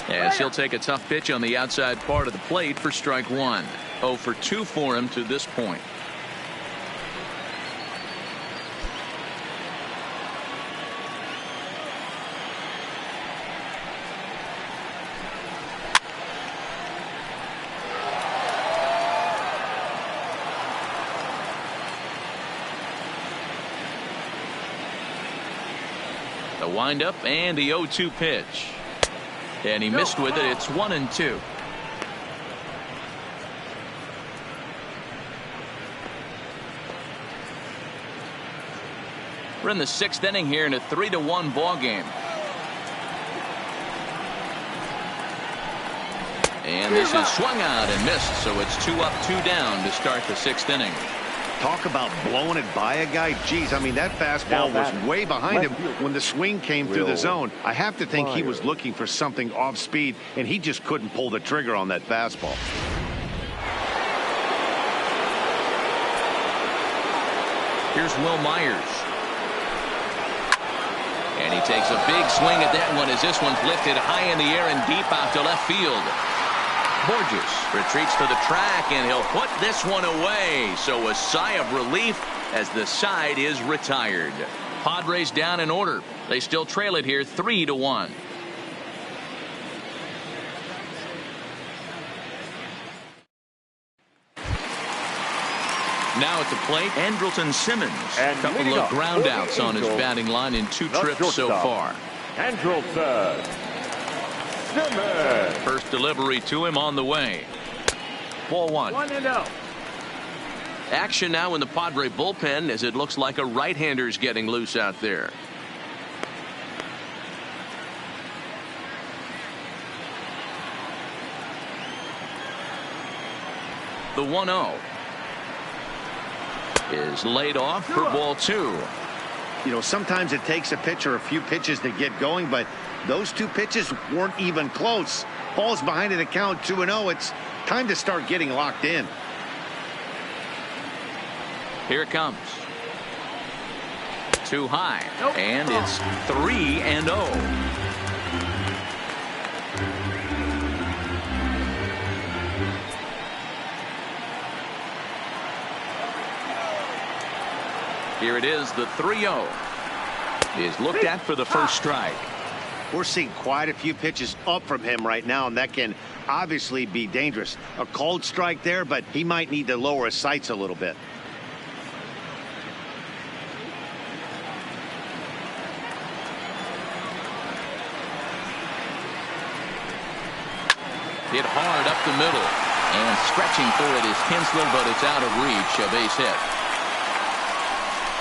As he'll take a tough pitch on the outside part of the plate for strike one. 0 for 2 for him to this point. The windup and the 0-2 pitch. And he missed with it. It's 1-2. We're in the 6th inning here in a 3-1 ball game. And this is swung out and missed, so it's 2 up, 2 down to start the 6th inning. Talk about blowing it by a guy. Geez, I mean, that fastball was way behind him when the swing came through the zone. I have to think he was looking for something off speed, and he just couldn't pull the trigger on that fastball. Here's Will Myers. And he takes a big swing at that one as this one's lifted high in the air and deep out to left field. Borges retreats to the track, and he'll put this one away. So a sigh of relief as the side is retired. Padres down in order. They still trail it here 3-1. Now at the plate, Andrelton Simmons. A couple of ground outs on his batting line in 2 trips so far. Andrelton Simmons. First delivery to him on the way. Ball 1. 1-0. Action now in the Padre bullpen as it looks like a right-hander's getting loose out there. The 1-0 is laid off for ball 2. You know, sometimes it takes a pitcher a few pitches to get going, but those 2 pitches weren't even close. Ball's behind an account 2-0. It's time to start getting locked in. Here it comes. Too high. And it's 3-0. Here it is, the 3-0 is looked at for the first strike. We're seeing quite a few pitches up from him right now, and that can obviously be dangerous. A cold strike there, but he might need to lower his sights a little bit. Hit hard up the middle. And stretching for it is Kinsler, but it's out of reach. A base hit.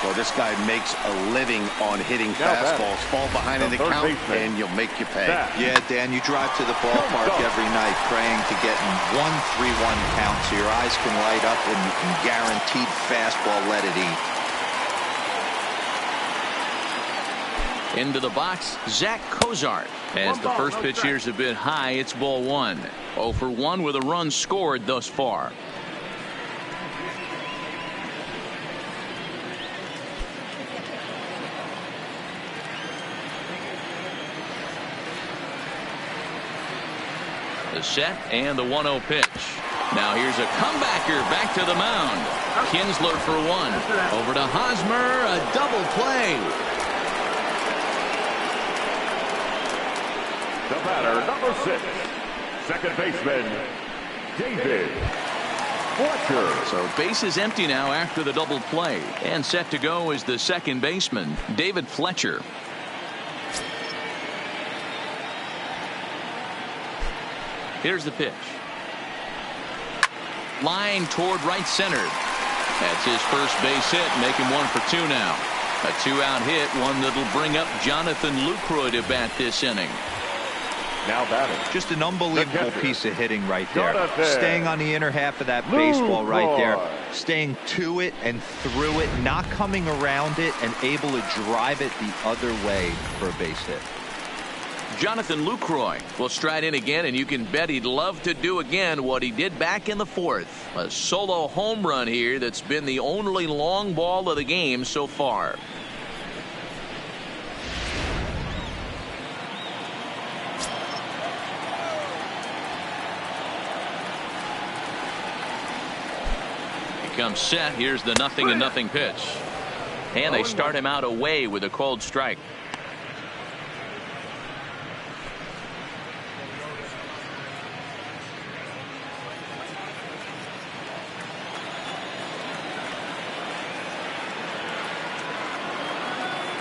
Well, this guy makes a living on hitting fastballs. Fall behind in the count, and you'll make you pay. Yeah, Dan, you drive to the ballpark every night praying to get in 1-3-1 count so your eyes can light up and you can guaranteed fastball let it eat. Into the box, Zach Cozart. As the first pitch here's a bit high, it's ball 1. 0 for 1 with a run scored thus far. The set and the 1-0 pitch. Now here's a comebacker back to the mound. Kinsler for 1. Over to Hosmer, a double play. The batter, number 6, second baseman, David Fletcher. So base is empty now after the double play. And set to go is the second baseman, David Fletcher. Here's the pitch. Line toward right center. That's his first base hit, making 1 for 2 now. A 2-out hit, one that'll bring up Jonathan Lucroy to bat this inning. Now batting. Just an unbelievable piece of hitting right there. Staying on the inner half of that baseball right there. Staying to it and through it, not coming around it, and able to drive it the other way for a base hit. Jonathan Lucroy will stride in again, and you can bet he'd love to do again what he did back in the 4th. A solo home run here that's been the only long ball of the game so far. Comes set. Here's the 0-0 pitch. And they start him out away with a cold strike.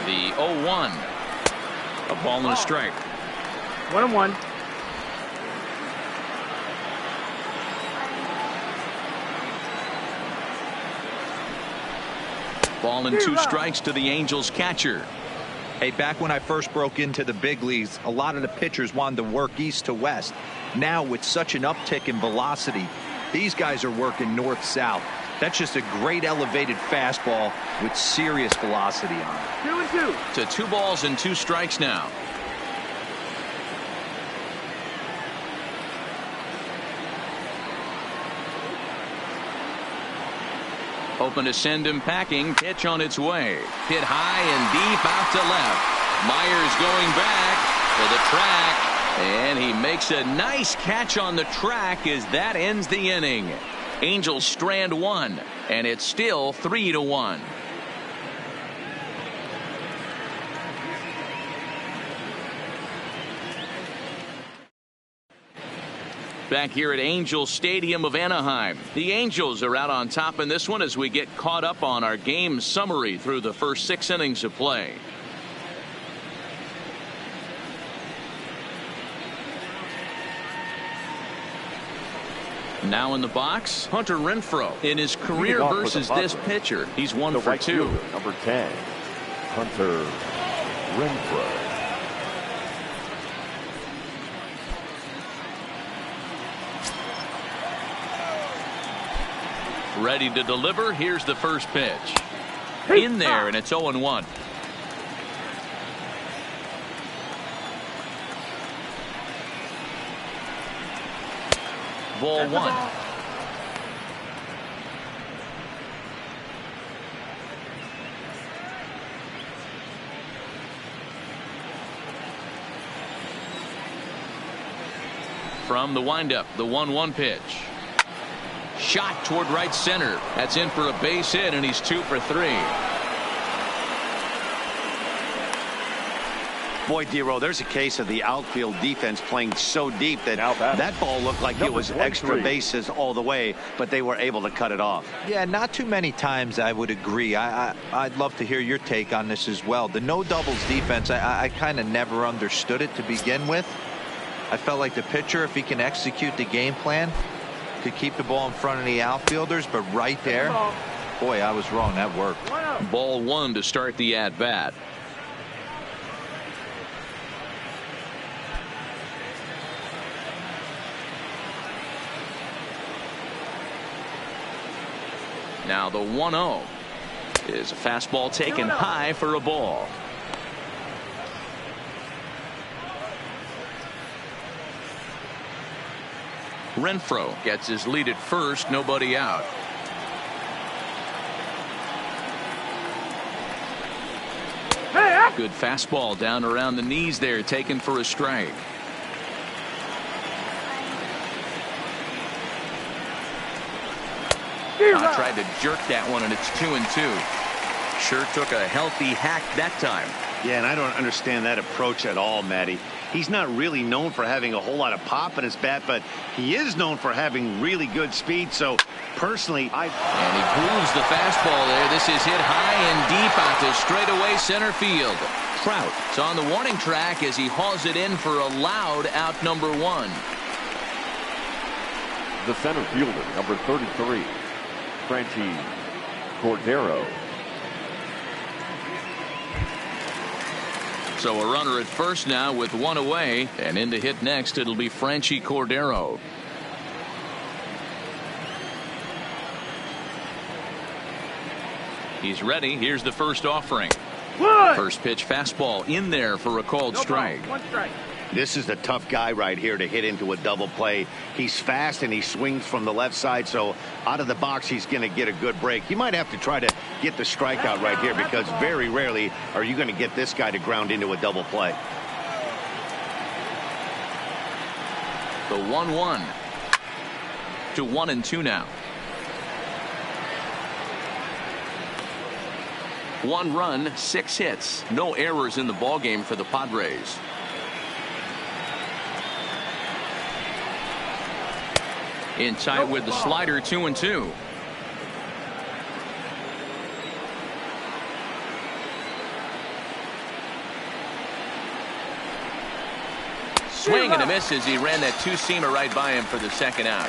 The 0-1. A ball and a strike. 1-1. Ball and 2 strikes to the Angels catcher. Hey, back when I first broke into the big leagues, a lot of the pitchers wanted to work east to west. Now, with such an uptick in velocity, these guys are working north-south. That's just a great elevated fastball with serious velocity on it. 2-2. To 2 balls and 2 strikes now. Hoping to send him packing. Pitch on its way. Hit high and deep out to left. Myers going back to the track. And he makes a nice catch on the track as that ends the inning. Angels strand 1. And it's still 3-1. Back here at Angels Stadium of Anaheim. The Angels are out on top in this one as we get caught up on our game summary through the first 6 innings of play. Now in the box, Hunter Renfroe. In his career versus this pitcher, he's 1 for 2. Number 10, Hunter Renfroe. Ready to deliver. Here's the first pitch. In there, and it's 0-1. Ball 1. From the windup, the 1-1 pitch. Shot toward right center. That's in for a base hit, and he's 2 for 3. Boy, D-Row, there's a case of the outfield defense playing so deep that that ball looked like it was extra bases all the way, but they were able to cut it off. Yeah, not too many times I would agree. I'd love to hear your take on this as well. The no doubles defense, I kind of never understood it to begin with. I felt like the pitcher, if he can execute the game plan, could keep the ball in front of the outfielders, but right there, boy, I was wrong. That worked. Ball one to start the at-bat. Now the 1-0 is a fastball taken high for a ball. Renfroe gets his lead at first, nobody out. Good fastball down around the knees there, taken for a strike. Tried to jerk that one, and it's 2-2. Sure took a healthy hack that time. Yeah, and I don't understand that approach at all, Matty. He's not really known for having a whole lot of pop in his bat, but he is known for having really good speed. So, personally, And he grooves the fastball there. This is hit high and deep out to straightaway center field. Trout is on the warning track as he hauls it in for a loud out number one. The center fielder, number 33, Franchi Cordero. So a runner at first now with one away, and in to hit next it'll be Franchi Cordero. He's ready. Here's the first offering. First pitch fastball in there for a called strike. One strike. this is a tough guy right here to hit into a double play. He's fast and he swings from the left side, so out of the box he's going to get a good break. You might have to try to get the strikeout right here, because very rarely are you going to get this guy to ground into a double play. The 1-1 to 1-2 now. 1 run, 6 hits, no errors in the ballgame for the Padres. Inside with the slider, 2-2. Swing and a miss as he ran that two-seamer right by him for the second out.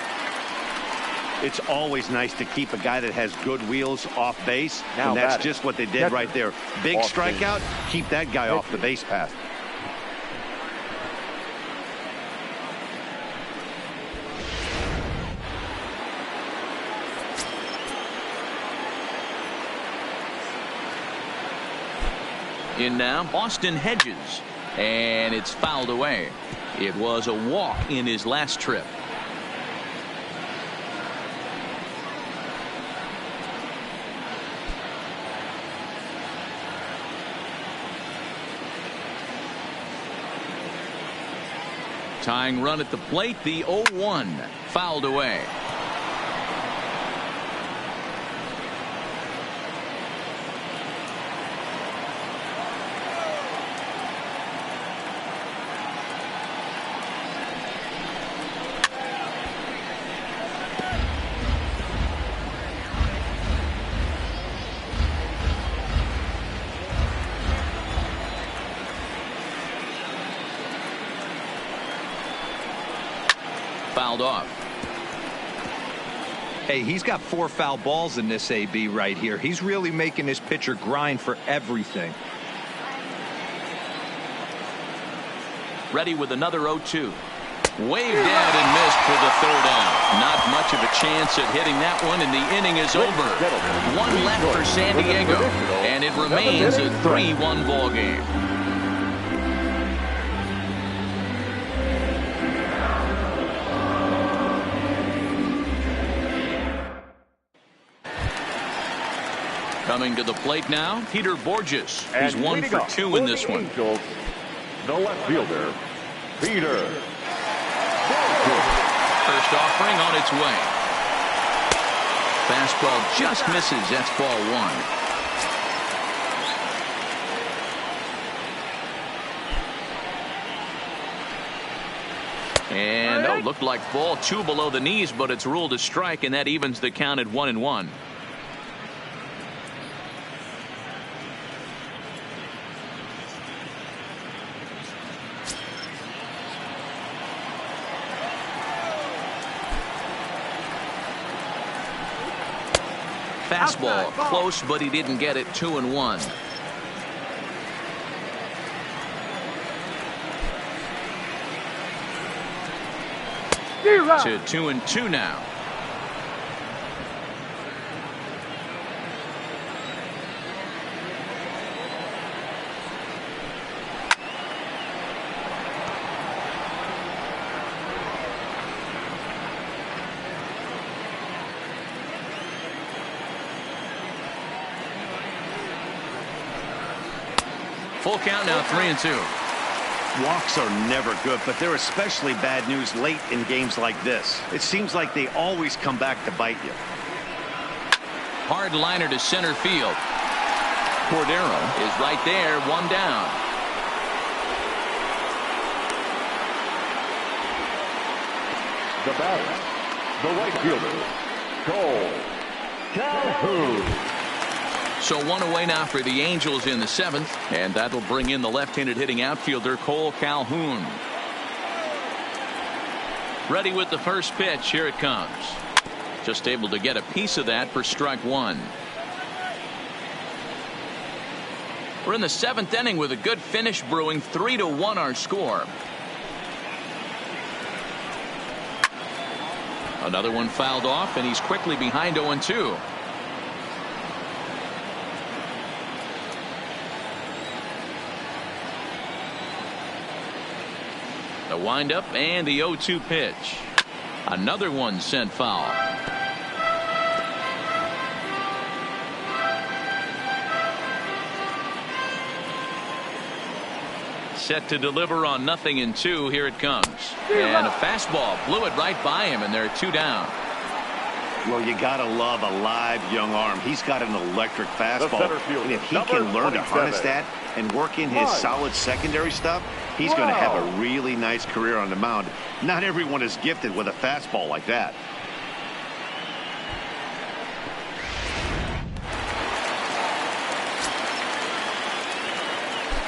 It's always nice to keep a guy that has good wheels off base, Now and that's batting. just what they did right there. Big Off strikeout, keep that guy off the base path. In now, Austin Hedges, and it's fouled away. It was a walk in his last trip. Tying run at the plate, the 0-1, fouled away. Fouled off. Hey, he's got 4 foul balls in this AB right here. He's really making this pitcher grind for everything. Ready with another 0-2. Waved out and missed for the third out. Not much of a chance at hitting that one, and the inning is over. 1 left for San Diego, and it remains a 3-1 ball game. Coming to the plate now, Peter Borges. He's 1 for 2 in this one. Angels, the left fielder, Peter. First offering on its way. Fastball just misses. That's ball 1. And looked like ball 2 below the knees, but it's ruled a strike, and that evens the count at 1-1. fastball. Close, but he didn't get it. 2-1. To 2-2 now. Full count now, 3-2. Walks are never good, but they're especially bad news late in games like this. It seems like they always come back to bite you. Hard liner to center field. Cordero is right there, 1 down. The batter, the right fielder, Cole Calhoun. So 1 away now for the Angels in the 7th, and that'll bring in the left-handed hitting outfielder Cole Calhoun. Ready with the first pitch. Here it comes. Just able to get a piece of that for strike 1. We're in the 7th inning with a good finish brewing. 3-1 our score. Another one fouled off, and he's quickly behind 0-2. The windup and the 0-2 pitch. Another one sent foul. Set to deliver on 0-2. Here it comes. And a fastball blew it right by him, and they're 2 down. Well, you gotta love a live young arm. He's got an electric fastball, and if he can learn to harness that and work in his solid secondary stuff, he's going to have a really nice career on the mound. Not everyone is gifted with a fastball like that.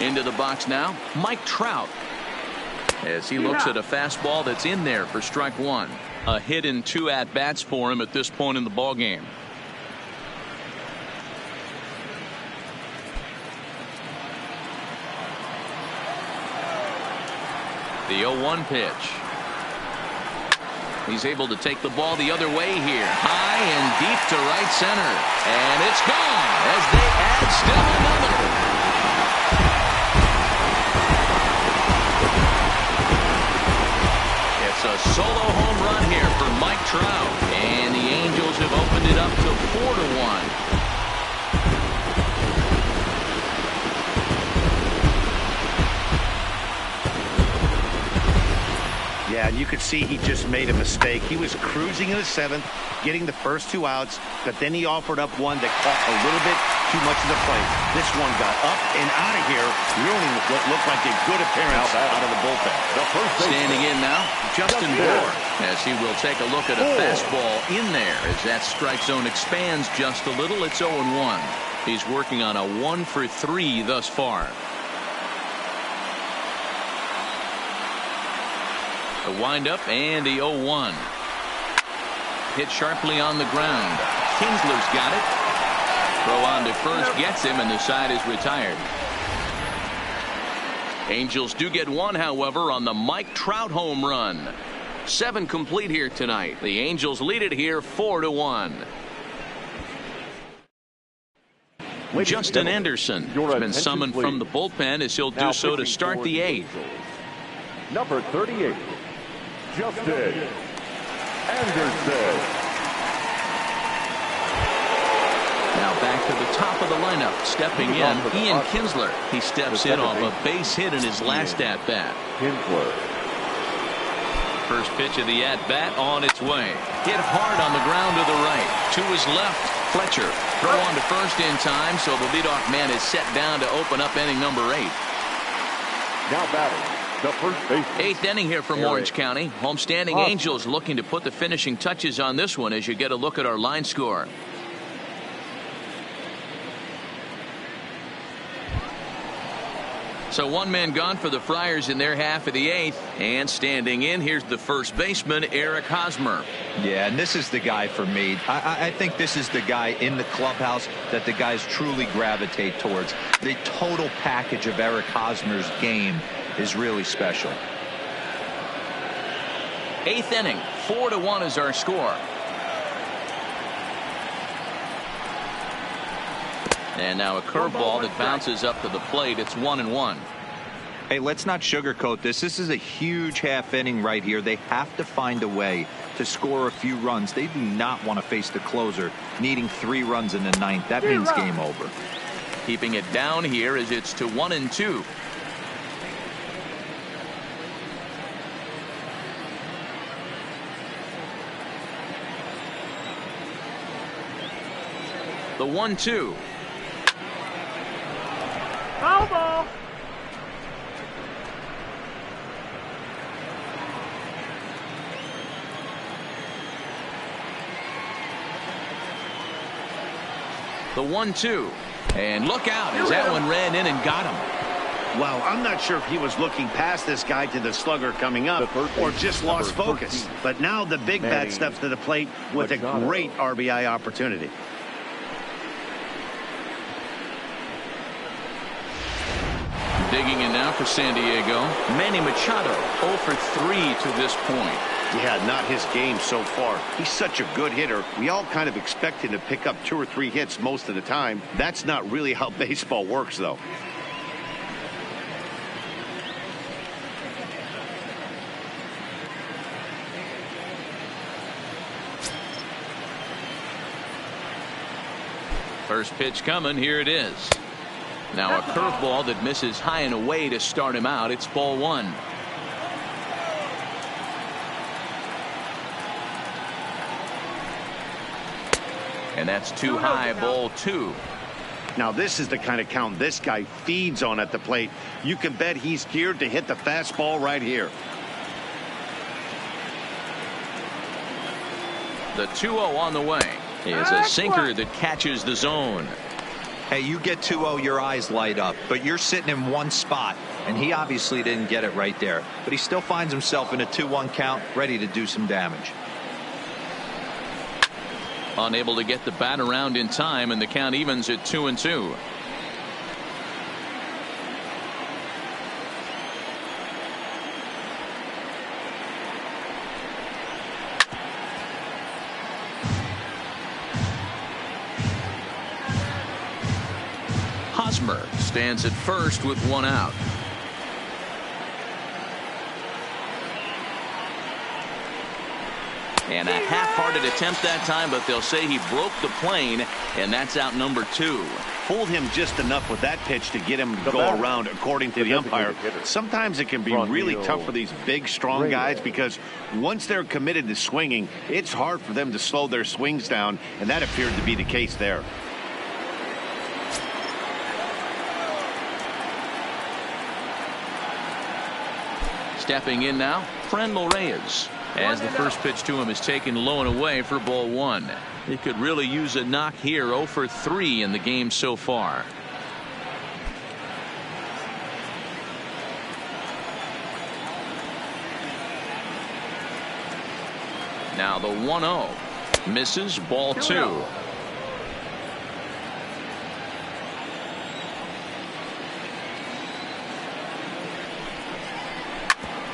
Into the box now, Mike Trout, as he looks at a fastball that's in there for strike 1. A hit in 2 at-bats for him at this point in the ballgame. The 0-1 pitch. He's able to take the ball the other way here. High and deep to right center. And it's gone as they add still another. It's a solo home run here for Mike Trout. And the Angels have opened it up to 4-1. Yeah, and you could see he just made a mistake. He was cruising in the 7th, getting the first 2 outs, but then he offered up one that caught a little bit too much of the plate. This one got up and out of here, ruining what looked like a good appearance out of the bullpen. Standing in now, Justin Bour, as he will take a look at a fastball in there as that strike zone expands just a little. It's 0-1. He's working on a 1-for-3 thus far. The windup and the 0-1. Hit sharply on the ground. Kinsler's got it. Throw on to first gets him, and the side is retired. Angels do get one, however, on the Mike Trout home run. 7 complete here tonight. The Angels lead it here 4-1. Justin Anderson has been summoned from the bullpen as he'll do so to start the 8th. Number 38, Justin Anderson. Now back to the top of the lineup. Stepping in, Ian Kinsler. He steps in off a base hit in his last at-bat. Kinsler. First pitch of the at-bat on its way. Hit hard on the ground to the right. To his left, Fletcher. Throw on to first in time, so the leadoff man is set down to open up inning number 8. Now batting, the first baseman. 8th inning here from Orange County. Homestanding Angels looking to put the finishing touches on this one as you get a look at our line score. So one man gone for the Friars in their half of the 8th. And standing in, here's the first baseman, Eric Hosmer. Yeah, and this is the guy for me. I think this is the guy in the clubhouse that the guys truly gravitate towards. The total package of Eric Hosmer's game is really special. 8th inning, 4-1 is our score. And now a curveball that bounces up to the plate. It's 1-1. Hey, let's not sugarcoat this. This is a huge half inning right here. They have to find a way to score a few runs. They do not want to face the closer needing 3 runs in the 9th. That means game over. Keeping it down here as it's to 1-2. The 1-2. Foul ball. The 1-2. And look out as that one ran in and got him. Wow, I'm not sure if he was looking past this guy to the slugger coming up or just lost focus. But now the big bat steps to the plate with a great RBI opportunity. Digging in now for San Diego, Manny Machado 0 for 3 to this point. Yeah, not his game so far. He's such a good hitter. We all kind of expect him to pick up 2 or 3 hits most of the time. That's not really how baseball works, though. First pitch coming. Here it is. Now a curveball that misses high and away to start him out. It's ball 1. And that's too high, ball 2. Now this is the kind of count this guy feeds on at the plate. You can bet he's geared to hit the fastball right here. The 2-0 on the way is a sinker that catches the zone. Hey, you get 2-0, your eyes light up, but you're sitting in one spot, and he obviously didn't get it right there. But he still finds himself in a 2-1 count, ready to do some damage. Unable to get the bat around in time, and the count evens at 2-2. Hosmer stands at first with 1 out. And a half-hearted attempt that time, but they'll say he broke the plane, and that's out number 2. Fooled him just enough with that pitch to get him to go around, according to the umpire. Sometimes it can be really tough for these big, strong guys because once they're committed to swinging, it's hard for them to slow their swings down, and that appeared to be the case there. Stepping in now, Franmil Reyes, as the first pitch to him is taken low and away for ball 1. He could really use a knock here. 0 for 3 in the game so far. Now the 1-0 misses, ball 2.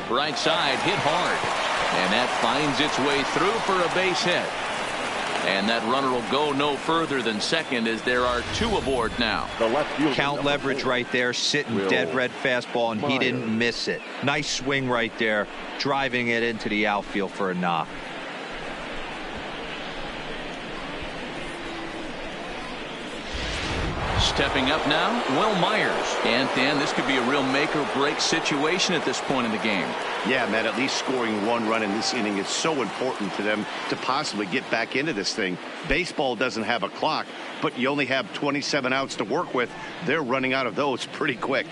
Right side hit hard, and that finds its way through for a base hit, and that runner will go no further than second as there are 2 aboard now. Count leverage right there, sitting dead red fastball, and he didn't miss it. Nice swing right there, driving it into the outfield for a knock. Stepping up now, Will Myers. And Dan, this could be a real make or break situation at this point in the game. Yeah, Matt, at least scoring 1 run in this inning is so important for them to possibly get back into this thing. Baseball doesn't have a clock, but you only have 27 outs to work with. They're running out of those pretty quick.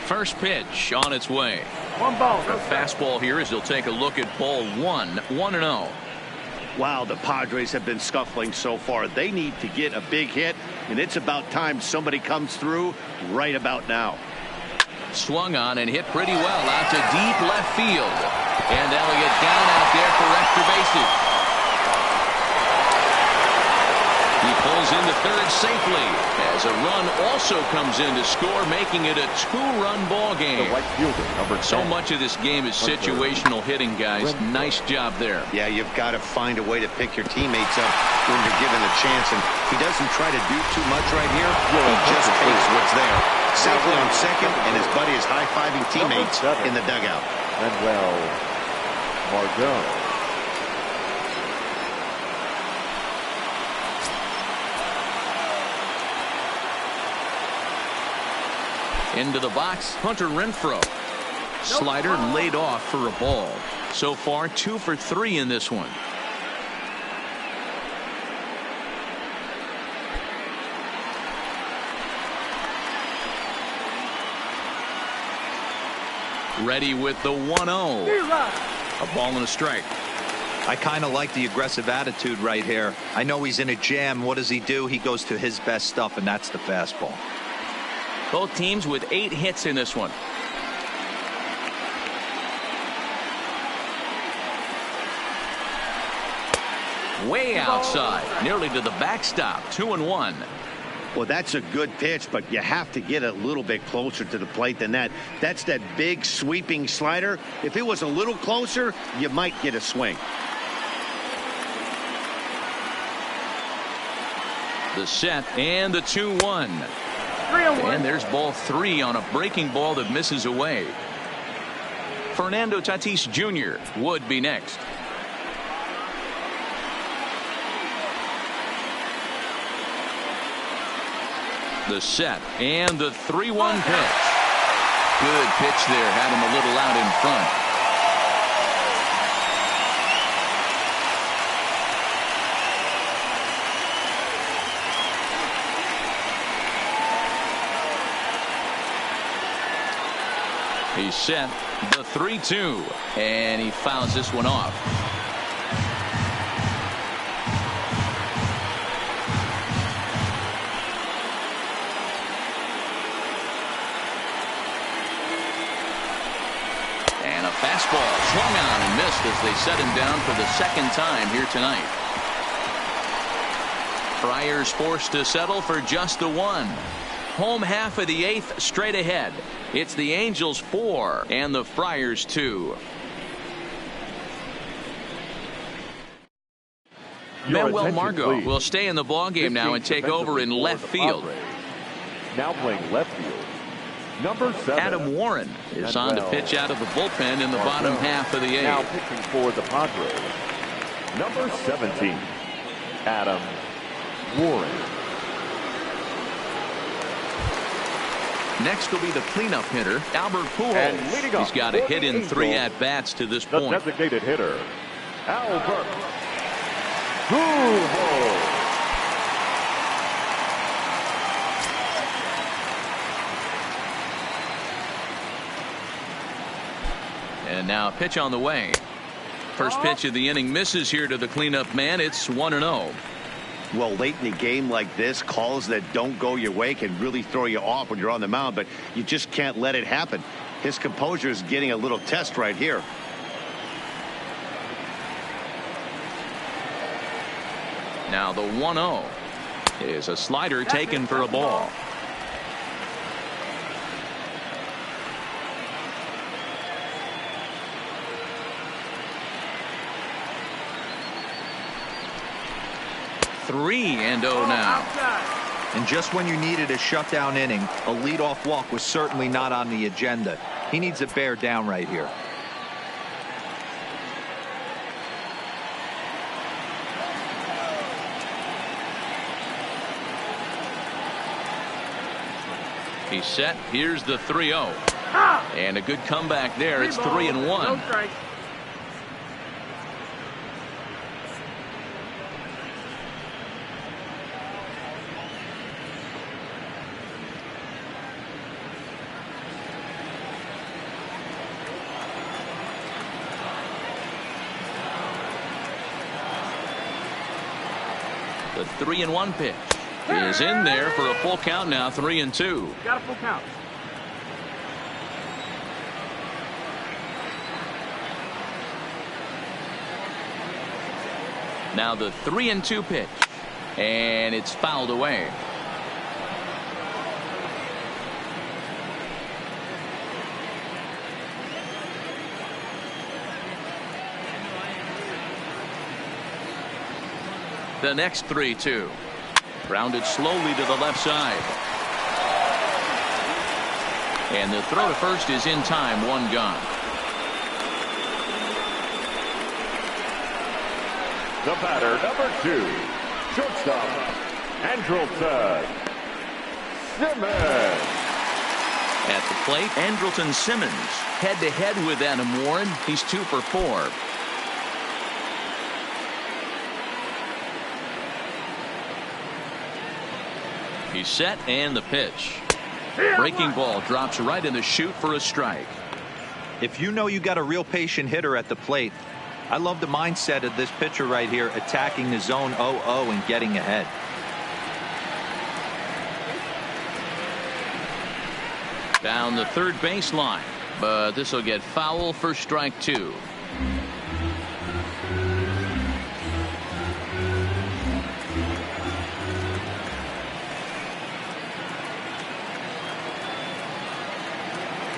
First pitch on its way. One ball. A fastball here as he'll take a look at ball one. 1-0. Wow, the Padres have been scuffling so far. They need to get a big hit, and it's about time somebody comes through right about now. Swung on and hit pretty well out to deep left field. And Elliott down out there for extra bases. He pulls into third safely as a run also comes in to score, making it a 2-run ball game. The right fielder, number 10. So much of this game is situational hitting, guys. Nice job there. Yeah, you've got to find a way to pick your teammates up when you're given a chance, and he doesn't try to do too much right here. He just takes what's there. Safely on second, and his buddy is high-fiving teammates in the dugout. Manuel Margot. Into the box, Hunter Renfroe. Slider laid off for a ball. So far, 2 for 3 in this one. Ready with the 1-0. A ball and a strike. I kind of like the aggressive attitude right here. I know he's in a jam. What does he do? He goes to his best stuff, and that's the fastball. Both teams with 8 hits in this one. Way outside, nearly to the backstop. 2-1. Well, that's a good pitch, but you have to get a little bit closer to the plate than that. That's that big sweeping slider. If it was a little closer, you might get a swing. The set and the 2-1. And there's ball 3 on a breaking ball that misses away. Fernando Tatis Jr. would be next. The set and the 3-1 pitch. Good pitch there. Had him a little out in front. He's set the 3-2, and he fouls this one off. And a fastball swung on and missed as they set him down for the second time here tonight. Friars forced to settle for just the 1. Home half of the 8th straight ahead. It's the Angels 4 and the Friars 2. Manuel Margot will stay in the ballgame now and take over in left field. Now playing left field, number 7. Adam Warren is on to pitch out of the bullpen in the bottom half of the 8th. Now pitching for the Padres, number 17, Adam Warren. Next will be the cleanup hitter, Albert Pujols. He's got a hit in 3 at-bats to this point. The designated hitter, Albert Pujols. And now a pitch on the way. First pitch of the inning misses here to the cleanup man. It's 1-0. Well, late in a game like this, calls that don't go your way can really throw you off when you're on the mound, but you just can't let it happen. His composure is getting a little test right here. Now the 1-0 is a slider taken for a ball. Three and 0 now. And just when you needed a shutdown inning, a leadoff walk was certainly not on the agenda. He needs to bear down right here. He's set. Here's the 3-0. And a good comeback there. It's 3-1. The 3-1 pitch is in there for a full count now. 3-2. Got a full count. Now the 3-2 pitch, and it's fouled away. The next 3-2. Grounded slowly to the left side. And the throw to first is in time. 1 gone. The batter, number 2, shortstop, Andrelton Simmons. At the plate, Andrelton Simmons head-to-head with Adam Warren. He's 2 for 4. He's set, and the pitch. Breaking ball drops right in the chute for a strike. If you know you got a real patient hitter at the plate, I love the mindset of this pitcher right here, attacking the zone 0-0 and getting ahead. Down the third baseline, but this will get foul for strike 2.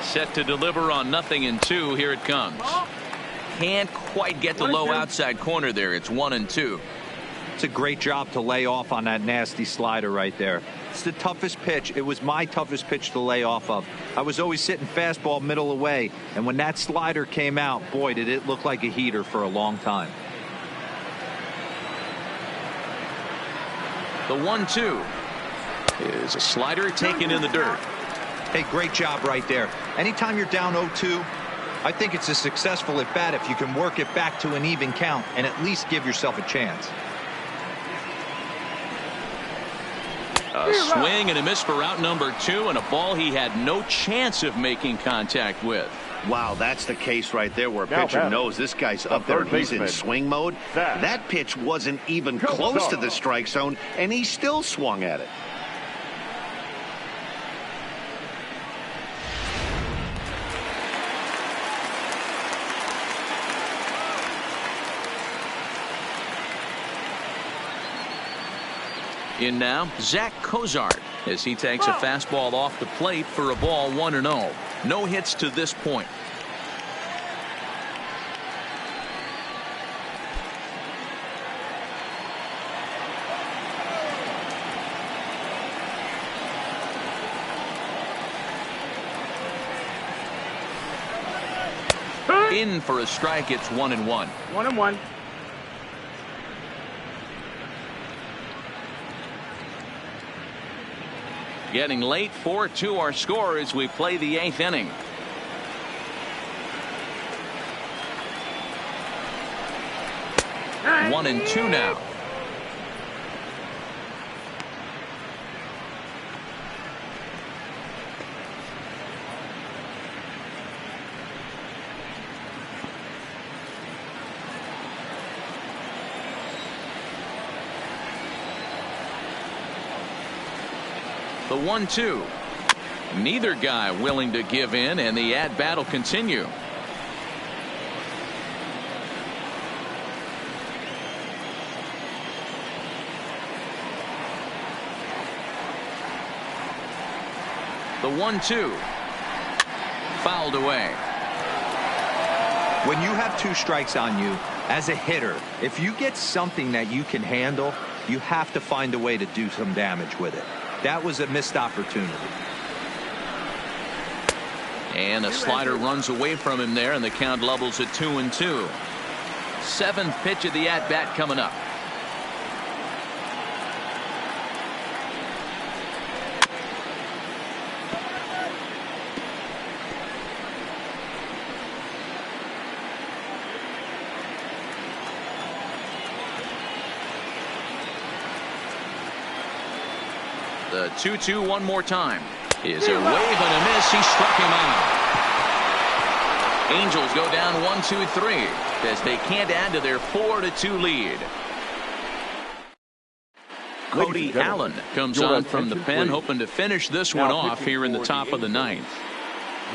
Set to deliver on 0-2. Here it comes. Can't quite get the low outside corner there. It's 1-2. It's a great job to lay off on that nasty slider right there. It's the toughest pitch. It was my toughest pitch to lay off of. I was always sitting fastball middle away, and when that slider came out, boy, did it look like a heater for a long time. The 1-2 is a slider taken in the dirt. Hey, great job right there. Anytime you're down 0-2, I think it's a successful at bat if you can work it back to an even count and at least give yourself a chance. A swing and a miss for out number 2, and a ball he had no chance of making contact with. Wow, that's the case right there where a pitcher knows this guy's up there. He's in swing mode. That pitch wasn't even close to the strike zone, and he still swung at it. In now, Zach Cozart as he takes a fastball off the plate for a ball. 1-0. No hits to this point. In for a strike. It's 1-1. 1-1. Getting late. 4-2 our score as we play the 8th inning. One and two now. The 1-2. Neither guy willing to give in, and the at-bat will continue. The 1-2. Fouled away. When you have 2 strikes on you, as a hitter, if you get something that you can handle, you have to find a way to do some damage with it. That was a missed opportunity. And a slider runs away from him there, and the count levels at 2-2. 7th pitch of the at-bat coming up. The 2-2 one more time. Is a wave and a miss. He struck him out. Angels go down 1-2-3 as they can't add to their 4-2 lead. Cody Allen comes on from the pen, hoping to finish this one off here in the top of the ninth.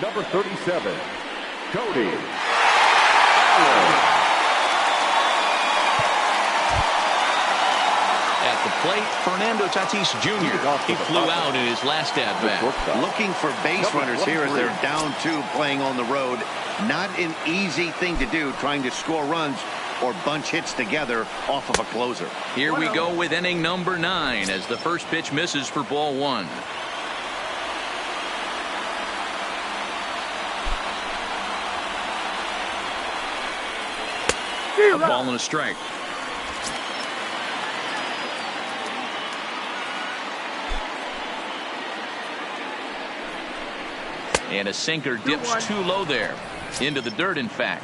Number 37, Cody Allen. At the plate, Fernando Tatis Jr. He flew out in his last at-bat. Looking for base runners here as they're down 2 playing on the road. Not an easy thing to do, trying to score runs or bunch hits together off of a closer. Here we go with inning number 9 as the first pitch misses for ball 1. A ball and a strike. And a sinker dips too low there. Into the dirt, in fact.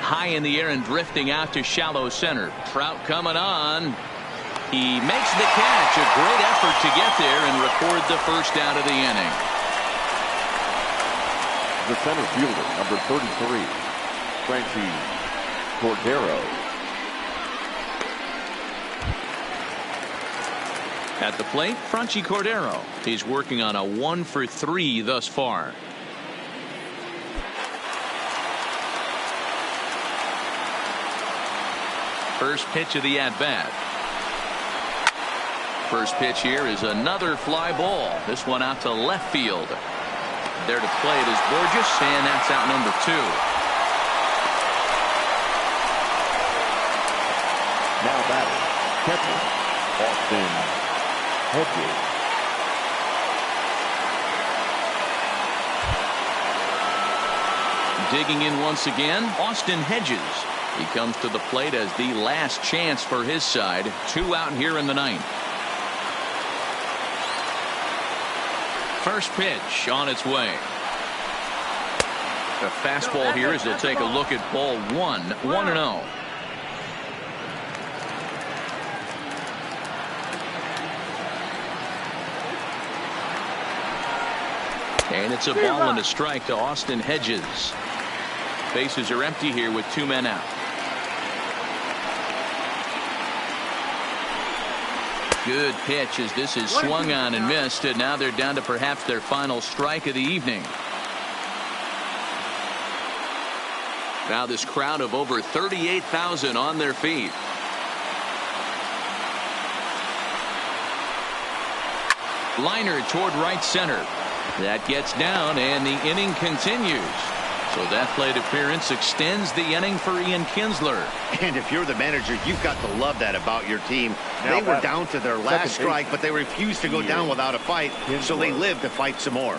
High in the air and drifting out to shallow center. Trout coming on. He makes the catch. A great effort to get there and record the first out of the inning. The center fielder, number 33, Frankie Cordero. At the plate, Franchi Cordero. He's working on a 1-for-3 thus far. First pitch of the at-bat. First pitch here is another fly ball. This one out to left field. There to play it is Borges, and that's out number 2. Now batting, catcher, Austin Hedges. Digging in once again, Austin Hedges. He comes to the plate as the last chance for his side. 2 out here in the 9th. First pitch on its way. A fastball here as they'll take a look at ball 1. 1-0. And it's a ball and a strike to Austin Hedges. Bases are empty here with 2 men out. Good pitch as this is swung on and missed, and now they're down to perhaps their final strike of the evening. Now this crowd of over 38,000 on their feet. Liner toward right center. That gets down, and the inning continues. So that plate appearance extends the inning for Ian Kinsler. And if you're the manager, you've got to love that about your team. They were down to their last strike, but they refused to go down without a fight, so they lived to fight some more.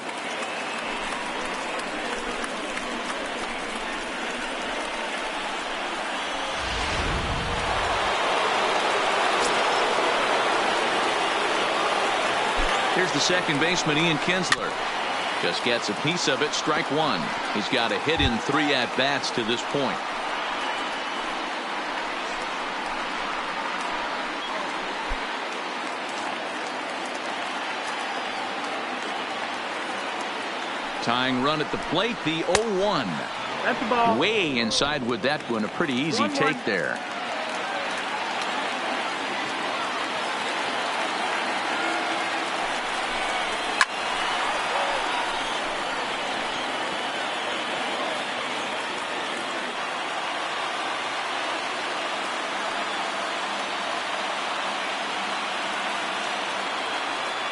Here's the second baseman, Ian Kinsler. Just gets a piece of it, strike 1. He's got a hit in 3 at-bats to this point. Tying run at the plate, the 0-1. That's the ball. Way inside with that one, a pretty easy take there.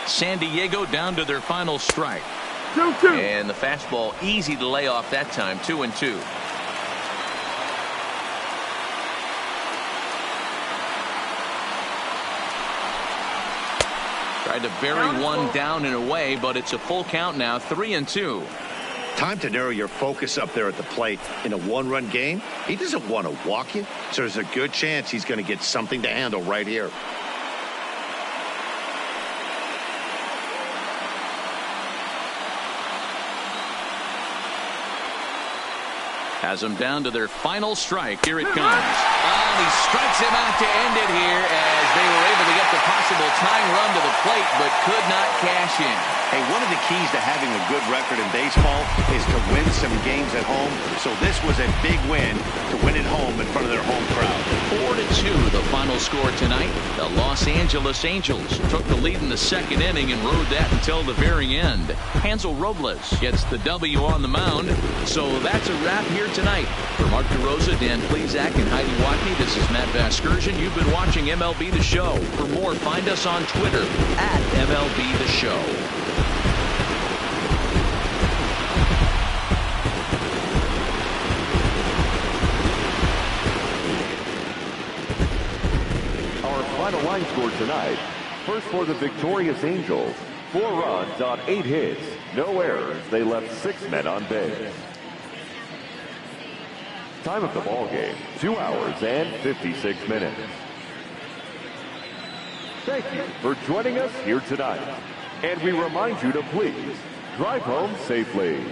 San Diego down to their final strike. 2-2. And the fastball easy to lay off that time. 2-2. Tried to bury one down and away, but it's a full count now. 3-2. Time to narrow your focus up there at the plate. In a 1-run game, he doesn't want to walk you, so there's a good chance he's going to get something to handle right here. Has them down to their final strike. Here it comes. And he strikes him out to end it here as they were able to get the possible tying run to the plate, but could not cash in. Hey, one of the keys to having a good record in baseball is to win some games at home. So this was a big win to win at home in front of their home crowd. 4-2, the final score tonight. The Los Angeles Angels took the lead in the second inning and rode that until the very end. Hansel Robles gets the W on the mound. So that's a wrap here tonight. For Mark DeRosa, Dan Plesac, and Heidi Watney, this is Matt Vasgersian. You've been watching MLB The Show. For more, find us on Twitter at MLB The Show. Final line score tonight. First for the victorious Angels. 4 runs on 8 hits. No errors. They left 6 men on base. Time of the ball game, 2 hours and 56 minutes. Thank you for joining us here tonight. And we remind you to please drive home safely.